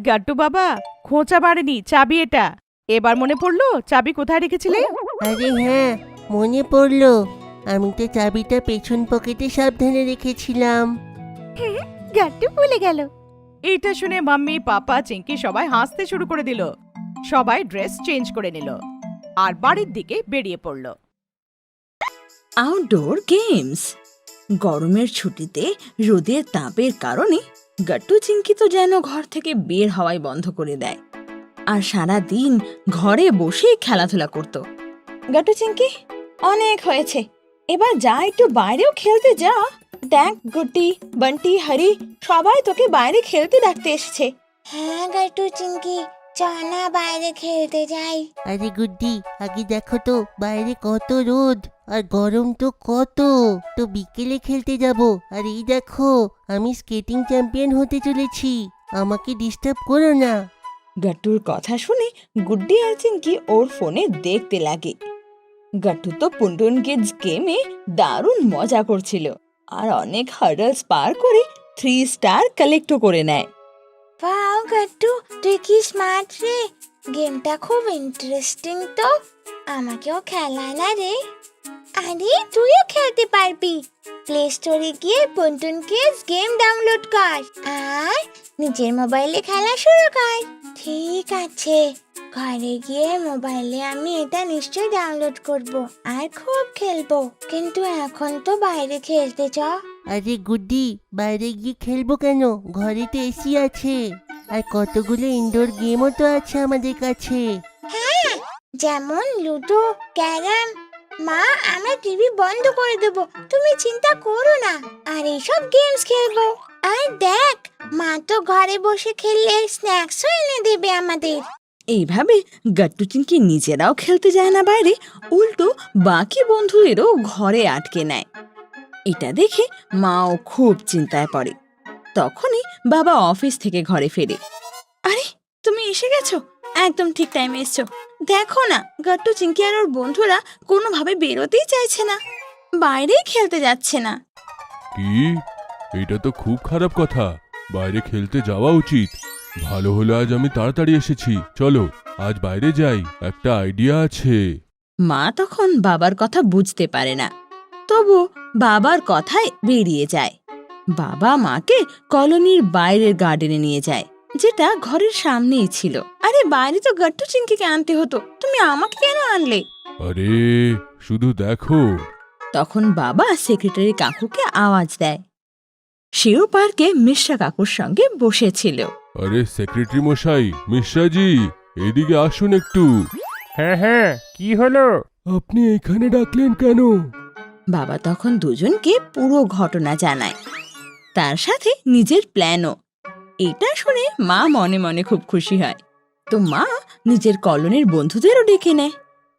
গাট্টু বাবা, খোঁচা মারেনি, চাবি এটা। এবার মনে পড়লো চাবি কোথায় রেখেছিলে? আরে হ্যাঁ, মনে পড়লো, আমি তো চাবিটা পেছন পকেটে সাবধানে রেখেছিলাম। গাট্টু ভুলে গেল। এইটা শুনে মাম্মি পাপা চিঙ্কি সবাই হাসতে শুরু করে দিল। সবাই ড্রেস চেঞ্জ করে নিল আর বাড়ির দিকে বেরিয়ে পড়ল। Outdoor games. গরমের ছুটিতে রোদের তাপের কারণে গাট্টু চিঙ্কি তো যেন ঘর থেকে বের হওয়াই বন্ধ করে দেয়, আর সারা দিন ঘরে বসে খেলাধুলা করত। গাট্টু চিঙ্কি, অনেক হয়েছে, এবার যা একটু বাইরেও খেলতে যা। দেখ গুড্ডি, বান্টি, হরি সবাই তোকে বাইরে খেলতে দেখতে এসেছে। হ্যাঁ গাট্টু চিংকি, চল না বাইরে খেলতে যাই। আরে গুড্ডি, আগে দেখো তো বাইরে কত রোদ আর গরম তো কত। তো বিকেলে খেলতে যাব। আর এই দেখো, আমি স্কেটিং চ্যাম্পিয়ন হতে চলেছি। আমাকে ডিস্টার্ব করো না। গাট্টুর কথা শুনে গুড্ডি আর চিঙ্কি ওর ফোনে দেখতে লাগে। গাট্টু তো পুন্টুন কিডস গেমে দারুণ মজা করছিল আর অনেক হার্ডলস পার করে 3 স্টার কালেক্টও করে নেয়। ওয়াও গাট্টু, তুই কি স্মার্ট রে। গেমটা খুব ইন্টারেস্টিং তো, আমাকেও খেলায় না রে। আরে তুইও খেলতে পারবি। প্লে স্টোরে গিয়ে পুন্টুন কিডস গেম ডাউনলোড কর আর নিজের মোবাইলে খেলা শুরু কর। ঠিক আছে, ঘরে গিয়ে মোবাইলে আমি এটা নিশ্চয়ই ডাউনলোড করব আর খুব খেলবো। কিন্তু এখন তো বাইরে খেলতে চ। আরে গুড্ডি, বাইরে গিয়ে খেলবো কেন? ঘরে তো এসি আছে আর কতগুলো ইনডোর গেমও তো আছে আমাদের কাছে। হ্যাঁ, যেমন লুডো, ক্যারাম। মা, আমরা টিভি বন্ধ করে দেব, তুমি চিন্তা করো না। আর এইসব গেমস খেলবো। আর দেখ, মা তো ঘরে বসে খেললে স্ন্যাক্সও এনে দেবে আমাদের। এইভাবে গাট্টু চিঙ্কি নিজেরাও খেলতে যায় না বাইরে, উল্টো বাকি বন্ধুদেরও ঘরে আটকে নেয়। এটা দেখে মাও খুব চিন্তায় পড়ে। তখনই বাবা অফিস থেকে ঘরে ফেরে। আরে, তুমি এসে গেছো, একদম ঠিক টাইমে এসছো। দেখো না, গাট্টু চিঙ্কি আর ওর বন্ধুরা কোনোভাবে বেরোতেই চাইছে না, বাইরেই খেলতে যাচ্ছে না। কি? এটা তো খুব খারাপ কথা। বাইরে খেলতে যাওয়া উচিত। ভালো হলো আজ আমি তাড়াতাড়ি এসেছি। চলো আজ বাইরে যাই, একটা আইডিয়া আছে। মা তখন বাবার কথা বুঝতে পারে না, তবু বাবার কথায় বেরিয়ে যায়। বাবা মাকে কলোনির বাইরের গার্ডেনে নিয়ে যায়, যেটা ঘরের সামনেই ছিল। আরে, বাইরে তো গাট্টু চিঙ্কিকে আনতে হতো, তুমি আমাকে কেন আনলে? আরে শুধু দেখো। তখন বাবা সেক্রেটারি কাকুকে আওয়াজ দেয়। সেও পার্কে মিশ্রা কাকুর সঙ্গে বসেছিল। আরে সেক্রেটারি মশাই, মিশ্রাজি, এদিকে আসুন একটু। হ্যাঁ হ্যাঁ, কি হলো? আপনি এখানে ডাকলেন কেন? বাবা তখন দুজনকে পুরো ঘটনা জানায়, তার সাথে নিজের প্ল্যানও। এটা শুনে মা মনে মনে খুব খুশি হয়। তো মা নিজের কলোনির বন্ধুদেরও ডেকে নেয়।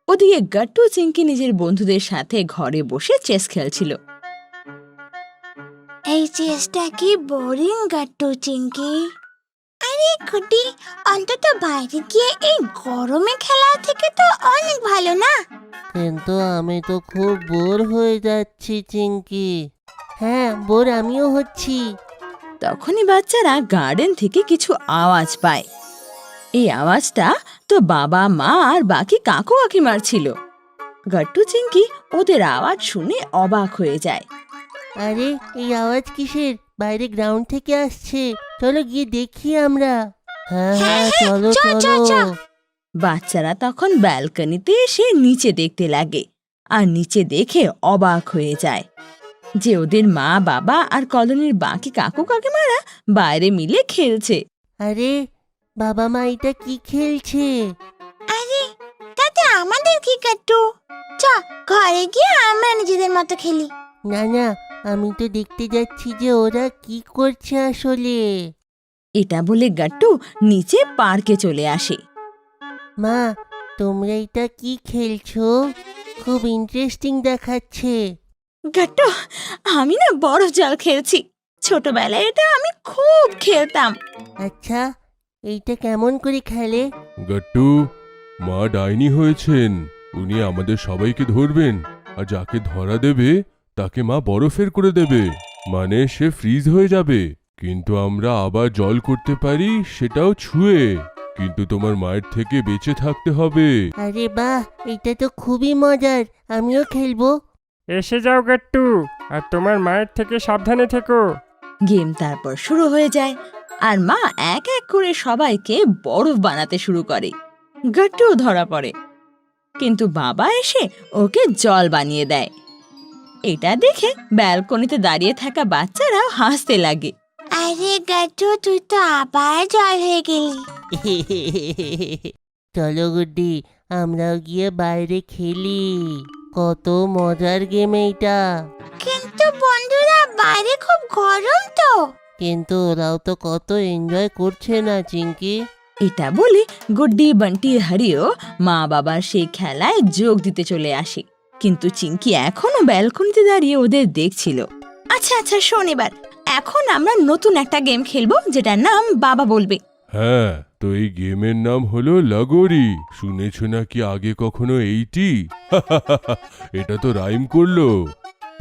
ওদিকে গাট্টু চিঙ্কি নিজের বন্ধুদের সাথে ঘরে বসে চেস খেলছিল। এই চেষ্টা কি বোরিং গাট্টু চিঙ্কি। আরে খুঁটি, অন্তত বাইরে গিয়ে এই গরমে খেলা থেকে তো অনেক ভালো না? কিন্তু আমি তো খুব বোর হয়ে যাচ্ছি চিঙ্কি। হ্যাঁ, বোর আমিও হচ্ছি। তখনই বাচ্চারা গার্ডেন থেকে কিছু আওয়াজ পায়। এই আওয়াজটা তো বাবা মা আর বাকি কাকু কাকিমার ছিল। গাট্টু চিঙ্কি ওদের আওয়াজ শুনে অবাক হয়ে যায়। আরে, এই আওয়াজ কিসের? বাইরে গ্রাউন্ড থেকে আসছে। চলো গিয়ে দেখি আমরা। হ্যাঁ হ্যাঁ, চলো চলো। বাচ্চারা তখন ব্যালকনিতে এসে নিচে দেখতে লাগে আর নিচে দেখে অবাক হয়ে যায় যে ওদের মা বাবা আর কলোনির বাকি কাকু কাকিমারা বাইরে মিলে খেলছে। আরে বাবা মা, এটা কি খেলছে? আরে, তাতে আমাদের কি গাট্টু? চ, ঘরে গিয়ে আমরা নিজেদের মতো খেলি। না না, আমি তো দেখতে যাচ্ছি যে ওরা কি করছে আসলে। এটা বলে গাট্টু নিচে পার্কে চলে আসে। মা, তোমরা এটা কি খেলছো? খুব ইন্টারেস্টিং দেখাচ্ছে। গাট্টু, আমি না বরফ জল খেলছি। ছোটবেলায় এটা আমি খুব খেলতাম। আচ্ছা, এইটা কেমন করে খেলে? গাট্টু, মা ডাইনি হয়েছেন। উনি আমাদের সবাইকে ধরবেন, আর যাকে ধরা দেবে তাকে মা বরফের করে দেবে। মানে সে ফ্রিজ হয়ে যাবে, কিন্তু আমরা আবার জল করতে পারি, সেটাও ছুঁয়ে। কিন্তু তোমার মায়ের থেকে বেঁচে থাকতে হবে। আরে বাহ, এটা তো খুবই মজার। আমিও খেলবো। এসে যাও গাট্টু, আর তোমার মায়ের থেকে সাবধানে থেকো। গেম তারপর শুরু হয়ে যায় আর মা এক এক করে সবাইকে বরফ বানাতে শুরু করে। গাট্টুও ধরা পড়ে, কিন্তু বাবা এসে ওকে জল বানিয়ে দেয়। এটা দেখে ব্যালকনিতে দাঁড়িয়ে থাকা বাচ্চারাও হাসতে লাগে। আরে গাট্টু, তুই তো আবার জল হয়ে গেলি। চলো গুড্ডি, আমরাও গিয়ে বাইরে খেলি। কত মজার গেম এইটা। কিন্তু বন্ধুরা, বাইরে খুব গরম তো। কিন্তু ওরাও তো কত এনজয় করছে না চিঙ্কি। এটা বলে গুড্ডি বান্টি হারিও মা বাবার সেই খেলায় যোগ দিতে চলে আসে, কিন্তু চিঙ্কি এখনো ব্যালকনিতে দাঁড়িয়ে ওদের দেখছিল। আচ্ছা আচ্ছা শোন, এবার এখন আমরা নতুন একটা গেম খেলবো যেটার নাম বাবা বলবে। হ্যাঁ, তো এই গেমের নাম হলো লগোরি। শুনেছ নাকি আগে কখনো এইটি? এটা তো রাইম করলো।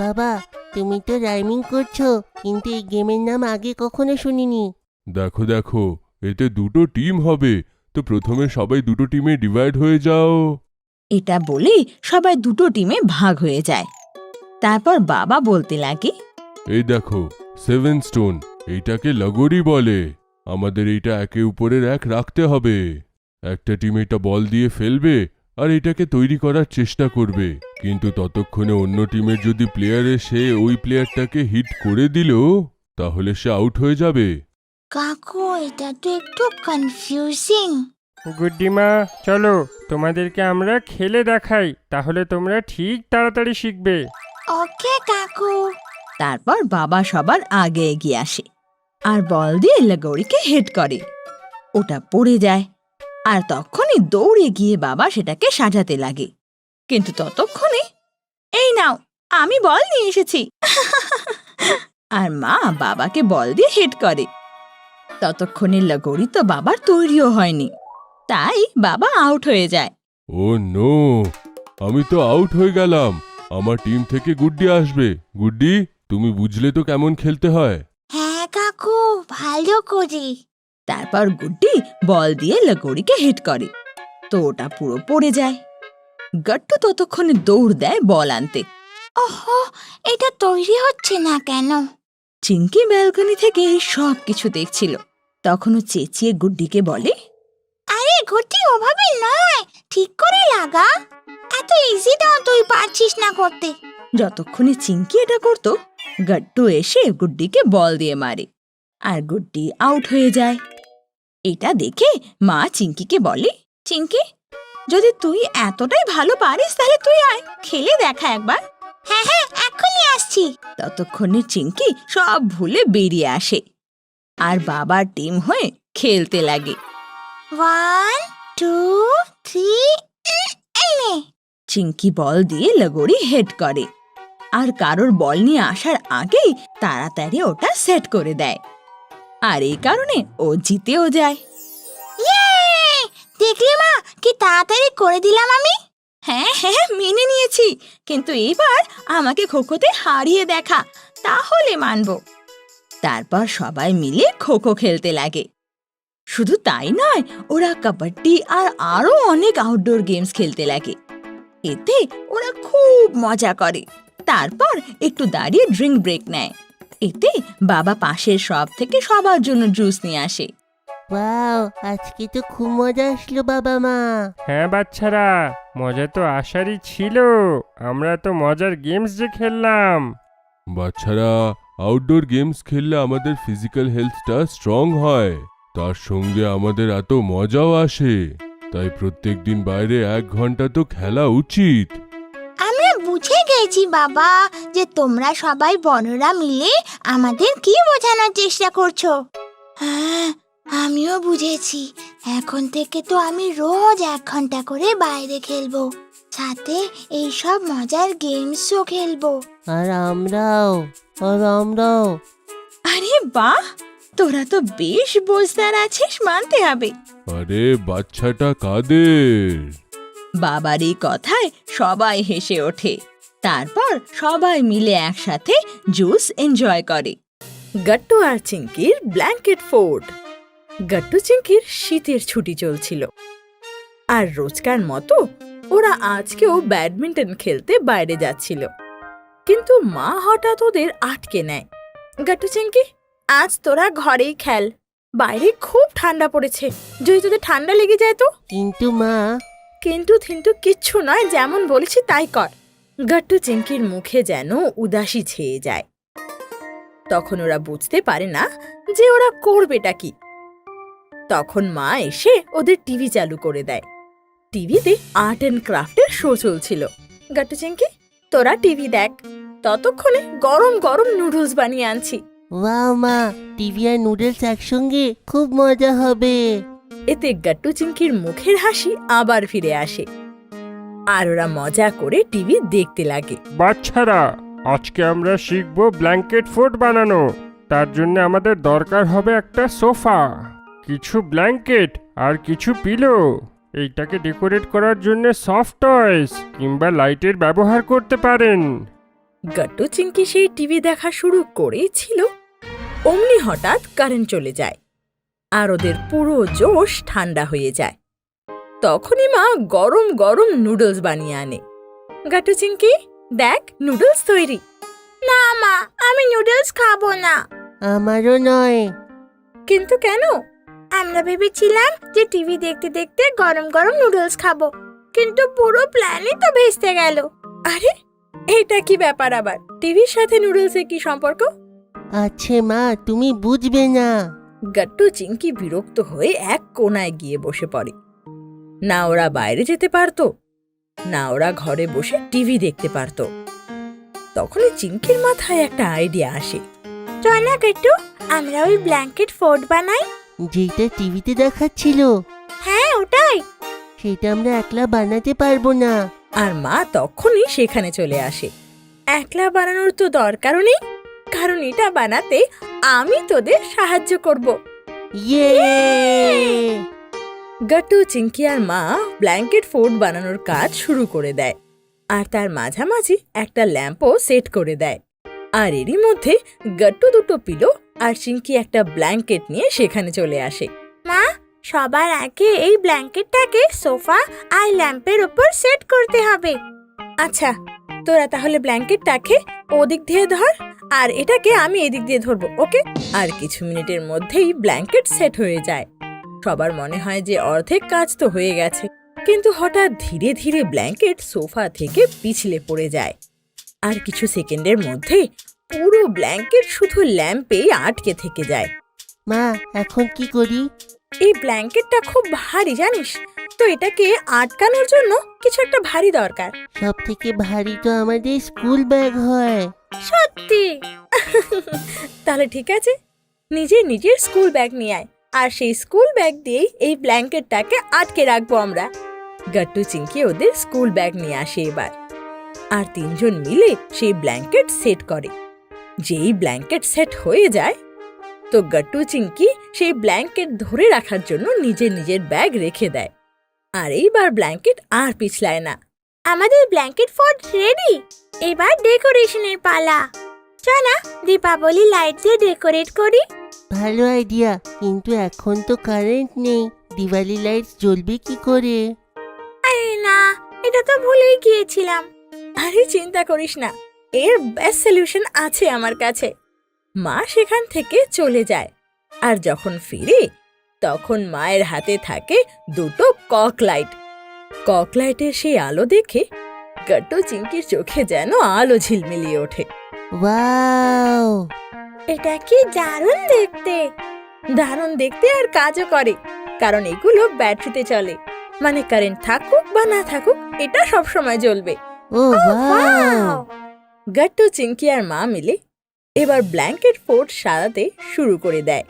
বাবা, তুমি তো রাইমিং করছো, কিন্তু এই গেমের নাম আগে কখনো শুনিনি। দেখো দেখো, এতে দুটো টিম হবে, তো প্রথমে সবাই দুটো টিমে ডিভাইড হয়ে যাও। এটা বলে সবাই দুটো টিমে ভাগ হয়ে যায়। তারপর বাবা বলতে লাগে, এই দেখো 7 স্টোন, এইটাকে লগোরি বলে। আমাদের এইটা একে উপরের এক রাখতে হবে। একটা টিম এটা বল দিয়ে ফেলবে আর এটাকে তৈরি করার চেষ্টা করবে, কিন্তু ততক্ষণে অন্য টিমের যদি প্লেয়ার এসে ওই প্লেয়ারটাকে হিট করে দিল, তাহলে সে আউট হয়ে যাবে। কাকু, এটা তো একটু কনফিউজিং। গুড্ডিমা, চলো তোমাদেরকে আমরা খেলে দেখাই, তাহলে তোমরা ঠিক তাড়াতাড়ি শিখবে। ওকে কাকু। তারপর বাবা সবার আগে এগিয়ে আসে আর বল দিয়ে লগোরিকে হিট করে। ওটা পড়ে যায় আর তখনই দৌড়ে গিয়ে বাবা সেটাকে সাজাতে লাগে, কিন্তু ততক্ষণে এই নাও, আমি বল নিয়ে এসেছি। আর মা বাবাকে বল দিয়ে হিট করে। ততক্ষণে লগোরি তো বাবার তৈরিও হয়নি, তাই বাবা আউট হয়ে যায়। ও নো, আমি তো আউট হয়ে গেলাম। আমার টিম থেকে গুড্ডি আসবে। গুড্ডি, তুমি বুঝলে তো কেমন খেলতে হয়। হ্যাঁ কাকু, ভালো করে। তারপর গুড্ডি বল দিয়ে লগোরিকে হিট করে, তো ওটা পুরো পড়ে যায়। গট্টু ততক্ষণে দৌড় দেয় বল আনতে। ওহো, এটা তৈরি হচ্ছে না কেন? চিঙ্কি ব্যালকনি থেকে এই সব কিছু দেখছিল। তখনও চেঁচিয়ে গুড্ডিকে বলে, আরে গুড্ডি, ওভাবে নয়, ঠিক করে লাগা। এত ইজিটাও তুই পারছিস না করতে। যতক্ষণে চিঙ্কি এটা করত, গট্টু এসে গুড্ডিকে বল দিয়ে মারে আর গুড্ডি আউট হয়ে যায়। এটা দেখে মা চিঙ্কিকে বলে, চিঙ্কি, যদি তুই এতটাই ভালো পারিস তাহলে তুই আয়, খেলে দেখা একবার। হ্যাঁ হ্যাঁ, এখনই আসছি। ততক্ষণে চিঙ্কি সব ভুলে বেরিয়ে আসে আর বাবার টিম হয়ে খেলতে লাগে। 1 2 3, এই নে। চিঙ্কি বল দিয়ে লগোরি হেড করে আর কারোর বল নিয়ে আসার আগেই তাড়াতাড়ি ওটা সেট করে দেয়, আর এই কারণে ও জিতেও যায়। ইয়ে! দেখলি মা, কি তাড়াতাড়ি করে দিলাম আমি। হ্যাঁ হ্যাঁ, মেনে নিয়েছি, কিন্তু এবার আমাকে খোখোতে হারিয়ে দেখা, তাহলে মানব। তারপর সবাই মিলে খোখো খেলতে লাগে। শুধু তাই নয়, ওরা কাবাডি আর আরো অনেক আউটডোর গেমস খেলতে লাগে। এতে ওরা খুব মজা করে। তারপর একটু দাঁড়িয়ে ড্রিঙ্ক ব্রেক নেয়। এতে বাবা পাশের শপ থেকে সবার জন্য জুস নিয়ে আসে। ওয়াও, আজকে তো খুব মজা আসলো বাবা মা। হ্যাঁ বাচ্চারা, মজা তো আসারই ছিল। আমরা তো মজার গেমস যে খেললাম। বাচ্চারা, আউটডোর গেমস খেললে আমাদের ফিজিক্যাল হেলথটা স্ট্রং হয়, তার সঙ্গে আমাদের এত মজাও আসে। তাই প্রত্যেকদিন বাইরে 1 ঘন্টা তো খেলা উচিত। আমরা বুঝে গেছি বাবা, যে তোমরা সবাই বড়রা মিলে আমাদের কি বোঝানোর চেষ্টা করছো। হ্যাঁ, আমিও বুঝেছি। এখন থেকে তো আমি রোজ 1 ঘন্টা করে বাইরে খেলবো, সাথে এই সব মজার গেমসও খেলবো। আর আমরাও। আরে বাহ, তোরা তো বেশ বোঝদার আছিস, মানতে হবে। আরে বাচ্চাটা কাদের? বাবার এই কথায় সবাই হেসে ওঠে। তারপর সবাই মিলে একসাথে জুস এনজয় করে। গট্টু আর চিঙ্কির ব্ল্যাঙ্কেট ফোর্ট। গট্টু চিঙ্কির শীতের ছুটি চলছিল, আর রোজকার মতো ওরা আজকেও ব্যাডমিন্টন খেলতে বাইরে যাচ্ছিল, কিন্তু মা হঠাৎ ওদের আটকে নেয়। গট্টু চিঙ্কি, আজ তোরা ঘরেই খেল, বাইরে খুব ঠান্ডা পড়েছে, যদি তোদের ঠান্ডা লেগে যায় তো। কিন্তু মা। কিন্তু কিচ্ছু নয়, যেমন বলেছি তাই কর। গট্টু চিঙ্কির মুখে যেন উদাসী ছেয়ে যায়। তখন ওরা বুঝতে পারে না যে ওরা করবেটা কি। তখন মা এসে ওদের টিভি চালু করে দেয়। টিভিতে আর্ট অ্যান্ড ক্রাফটের শো চলছিল। গট্টু চিঙ্কি, তোরা টিভি দেখ, ততক্ষণে গরম গরম নুডলস বানিয়ে আনছি। ওয়াও মা, টিভি আর নুডলস একসঙ্গে খুব মজা হবে। এতে গাট্টু চিংকির মুখের হাসি আবার ফিরে আসে আর ওরা মজা করে টিভি দেখতে লাগে। বাচ্চারা, আজকে আমরা শিখব ব্ল্যাঙ্কেট ফোর্ট বানানো। তার জন্য আমাদের দরকার হবে একটা সোফা, কিছু ব্ল্যাঙ্কেট আর কিছু পিলো। এইটাকে ডেকোরেট করার জন্য সফট টয়স কিংবা লাইটের ব্যবহার করতে পারেন। গাট্টু চিংকি সেই টিভি দেখা শুরু করেই ছিল, অমনি হঠাৎ কারেন্ট চলে যায় আর ওদের পুরো জোশ ঠান্ডা হয়ে যায়। তখনই মা গরম গরম নুডলস বানিয়ে আনে। গাট্টু চিংকি, দেখ নুডলস তৈরি। না মা, আমি নুডলস খাবো না। আমারও নয়। কিন্তু কেন? আমরা ভেবেছিলাম যে টিভি দেখতে দেখতে গরম গরম নুডলস খাবো, কিন্তু পুরো প্ল্যানই তো ভেস্তে গেল। আরে এটা কি ব্যাপার আবার? টিভির সাথে নুডলসের কি সম্পর্ক? আছে মা, তুমি বুঝবে না। গাট্টু চিংকি বিরক্ত হয়ে এক কোণায় গিয়ে বসে পড়ে। না ওরা বাইরে যেতে পারতো, না ওরা ঘরে বসে টিভি দেখতে পারতো। তখনই চিংকির মাথায় একটা আইডিয়া আসে। চল না গাট্টু, আমরা ওই ব্ল্যাঙ্কেট ফোর্ট বানাই। যেটা টিভিতে দেখাচ্ছিল, হ্যাঁ ওটাই। সেটা আমরা একলা বানাতে পারবো না। আর মা তখনই সেখানে চলে আসে। একলা বানানোর তো দরকারও নেই, কারণ এটা বানাতে আমি তোদের সাহায্য করব। ইয়ে! গাট্টু চিংকি আর মা ব্ল্যাঙ্কেট ফোর্ট বানানোর কাজ শুরু করে দেয় আর তার মাঝামাঝি একটা ল্যাম্পও সেট করে দেয়। আর এরই মধ্যে গাট্টু দুটো পিলো আর চিংকি একটা ব্ল্যাঙ্কেট নিয়ে সেখানে চলে আসে। মা, সবার আগে এই ব্ল্যাঙ্কেটটাকে সোফা আর ল্যাম্পের উপর সেট করতে হবে। আচ্ছা, তোরা তাহলে ব্ল্যাঙ্কেটটাকে ওদিক দিয়ে ধর আর এটাকে আমি এদিক দিয়ে ধরবো, ওকে? আর কিছু মিনিটের মধ্যেই ব্ল্যাঙ্কেট সেট হয়ে যায়। সবার মনে হয় যে অর্ধেক কাজ তো হয়ে গেছে, কিন্তু হঠাৎ ধীরে ধীরে ব্ল্যাঙ্কেট সোফা থেকে পিছলে পড়ে যায় আর কিছু সেকেন্ডের মধ্যে পুরো ব্ল্যাঙ্কেট শুধু ল্যাম্পেই আটকে থেকে যায়। মা, এখন কি করি? এই ব্ল্যাঙ্কেটটা খুব ভারী জানিস তো, এটাকে আটকানোর জন্য কিছু একটা ভারী দরকার। সব থেকে ভারী তো আমাদের স্কুল ব্যাগ হয়। সত্যি? তাহলে ঠিক আছে, নিজের স্কুল ব্যাগ নিয়ে আয় আর সেই স্কুল ব্যাগ দিয়েই এই ব্ল্যাঙ্কেটটাকে আটকে রাখবো আমরা। গাট্টু চিংকি ওদের স্কুল ব্যাগ নিয়ে আসে এবার, আর তিনজন মিলে সেই ব্ল্যাঙ্কেট সেট করে। যেই ব্ল্যাঙ্কেট সেট হয়ে যায় তো গাট্টু চিংকি সেই ব্ল্যাঙ্কেট ধরে রাখার জন্য নিজের ব্যাগ রেখে দেয়। আর এইবার ব্ল্যাঙ্কেট আর পিছলায় না। আমাদের ব্ল্যাঙ্কেট ফোর্ট রেডি। এবার ডেকোরেশনের পালা। চল না, দীপাবলি লাইট দিয়ে ডেকোরেট করি। ভালো আইডিয়া, কিন্তু এখন তো কারেন্ট নেই। দিওয়ালি লাইটস জ্বলবে কি করে? আরে না, এটা তো ভুলেই গিয়েছিলাম। আরে চিন্তা করিস না, এর বেস্ট সলিউশন আছে আমার কাছে। মা সেখান থেকে চলে যায় আর যখন ফিরে তখন মায়ের হাতে থাকে দুটো কক লাইট। কক লাইটের সেই আলো দেখে গাট্টু চিংকির চোখে যেন আলো ঝিলমিলিয়ে ওঠে। ওয়াও! এটা কি দারুণ দেখতে! দারুণ দেখতে আর কাজও করে, কারণ এগুলো ব্যাটারিতে চলে। মানে কারেন্ট থাকুক বা না থাকুক, এটা সবসময় জ্বলবে। ও ওয়াও! গাট্টু চিংকি আর মা মিলে এবার ব্ল্যাঙ্কেট ফোর্ট সাজাতে শুরু করে দেয়।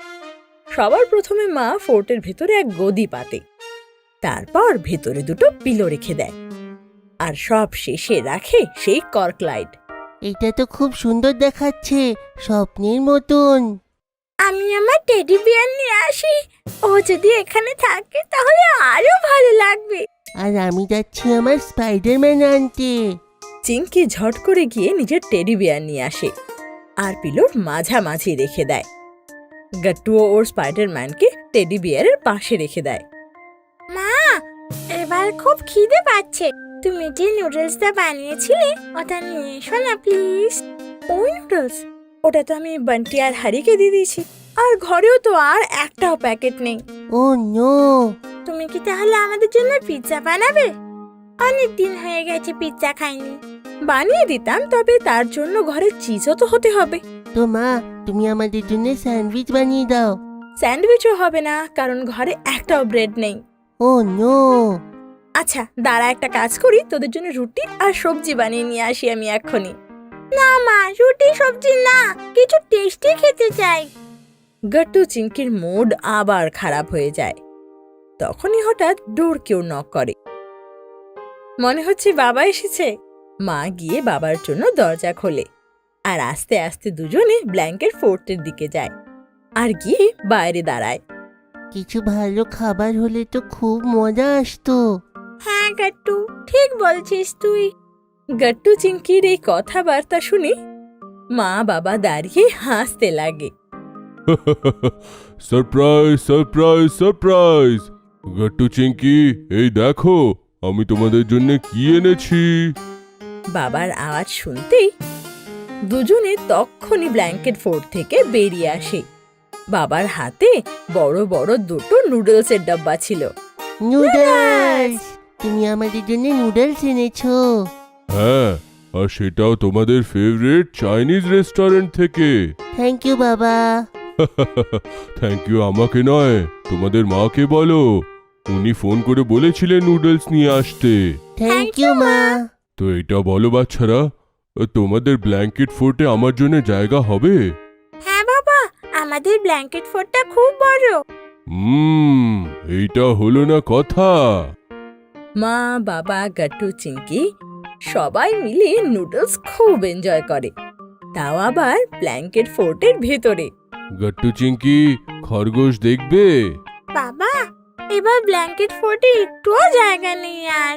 সবার প্রথমে মা ফোর্টের ভেতরে এক গদি পাতে, তারপর ভেতরে দুটো পিলো রেখে দেয় আর সব শেষে রাখে সেই কর্ক লাইট। এটা তো খুব সুন্দর দেখাচ্ছে, স্বপ্নের মতন। আমি আমার টেডি বিয়ার নিয়ে আসি। ও যদি এখানে থাকে তাহলে আরো ভালো লাগবে। আর আমি যাচ্ছি আমার স্পাইডারম্যান আনতে। চিংকি ঝট করে গিয়ে নিজের টেডি বিয়ার নিয়ে আসে আর পিলোর মাঝামাঝি রেখে দেয়। গাট্টুও ওর স্পাইডারম্যানকে টেডি বিয়ারের পাশে রেখে দেয়। মা, এবার খুব খিদে পাচ্ছে। তুমি যে নুডলসটা বানিয়েছিলে ওটা নিয়ে এসো না প্লিজ। ওই নুডলস? ওটা তো আমি বান্টি আর হারিকে দিয়ে দিয়েছি, আর ঘরেও তো আর একটাও প্যাকেট নেই। ও নো! তুমি কি তাহলে আমাদের জন্য পিৎজা বানাবে? অনেক দিন হয়ে গেছে পিৎজা খাইনি। বানিয়ে দিতাম, তবে তার জন্য ঘরে চিজও তো হতে হবে। তো মা, তুমি আমাদের জন্য স্যান্ডউইচ বানিয়ে দাও। স্যান্ডউইচও হবে না, কারণ ঘরে একটাও ব্রেড নেই। ও নো! আচ্ছা দাঁড়া, একটা কাজ করি, তোদের জন্য রুটি আর সবজি বানিয়ে নিয়ে আসি আমি এক্ষুনি। না মা, রুটি সবজি না, কিছু টেস্টি খেতে চাই। গট্টু চিংকির মুড আবার খারাপ হয়ে যায়। তখনই হঠাৎ ডোর কেউ নক করে। মনে হচ্ছে বাবা এসেছে। মা গিয়ে বাবার জন্য দরজা খোলে আর আস্তে আস্তে দুজনে ব্ল্যাঙ্কেট ফোর্টের দিকে যায় আর গিয়ে বাইরে দাঁড়ায়। কিছু ভালো খাবার হলে তো খুব মজা আসতো। হ্যাঁ গাট্টু, ঠিক বলছিস তুই। গট্টু চিংকির এই কথাবার্তা শুনে মা বাবা দাঁড়িয়ে হাসতে লাগে। Surprise surprise surprise! Gattu Chinki, এই দেখো আমি তোমাদের জন্য কি এনেছি। বাবার আওয়াজ শুনতেই দুজনে তক্ষুনি ব্ল্যাঙ্কেট ফোর্ট থেকে বেরিয়ে আসে। বাবার হাতে বড় বড় দুটো নুডলসের ডাব্বা ছিল। নুডলস! তুমি আমাদের জন্য নুডলস এনেছো? হ্যাঁ, আর সেটাও তোমাদের ফেভারিট চাইনিজ রেস্টুরেন্ট থেকে। থ্যাংক ইউ বাবা। থ্যাংক ইউ আমাকে নয়, তোমাদের মাকে বলো। উনি ফোন করে বলেছিলেন নুডলস নিয়ে আসতে। থ্যাংক ইউ মা। তো এটা বলো বাচ্চারা, তোমাদের ব্ল্যাঙ্কেট ফোর্টে আমার জন্য জায়গা হবে? হ্যাঁ বাবা, আমাদের ব্ল্যাঙ্কেট ফোর্টটা খুব বড়। এইটা হলো না কথা। মা বাবা গট্টু চিংকি সবাই মিলে নুডলস খুব এনজয় করে, তাও আবার ব্ল্যাঙ্কেট ফোর্টের ভেতরে। গট্টু চিঙ্কি, খরগোশ দেখবে? বাবা, এবার ব্ল্যাঙ্কেট ফোর্টে একটুও জায়গা নেই আর,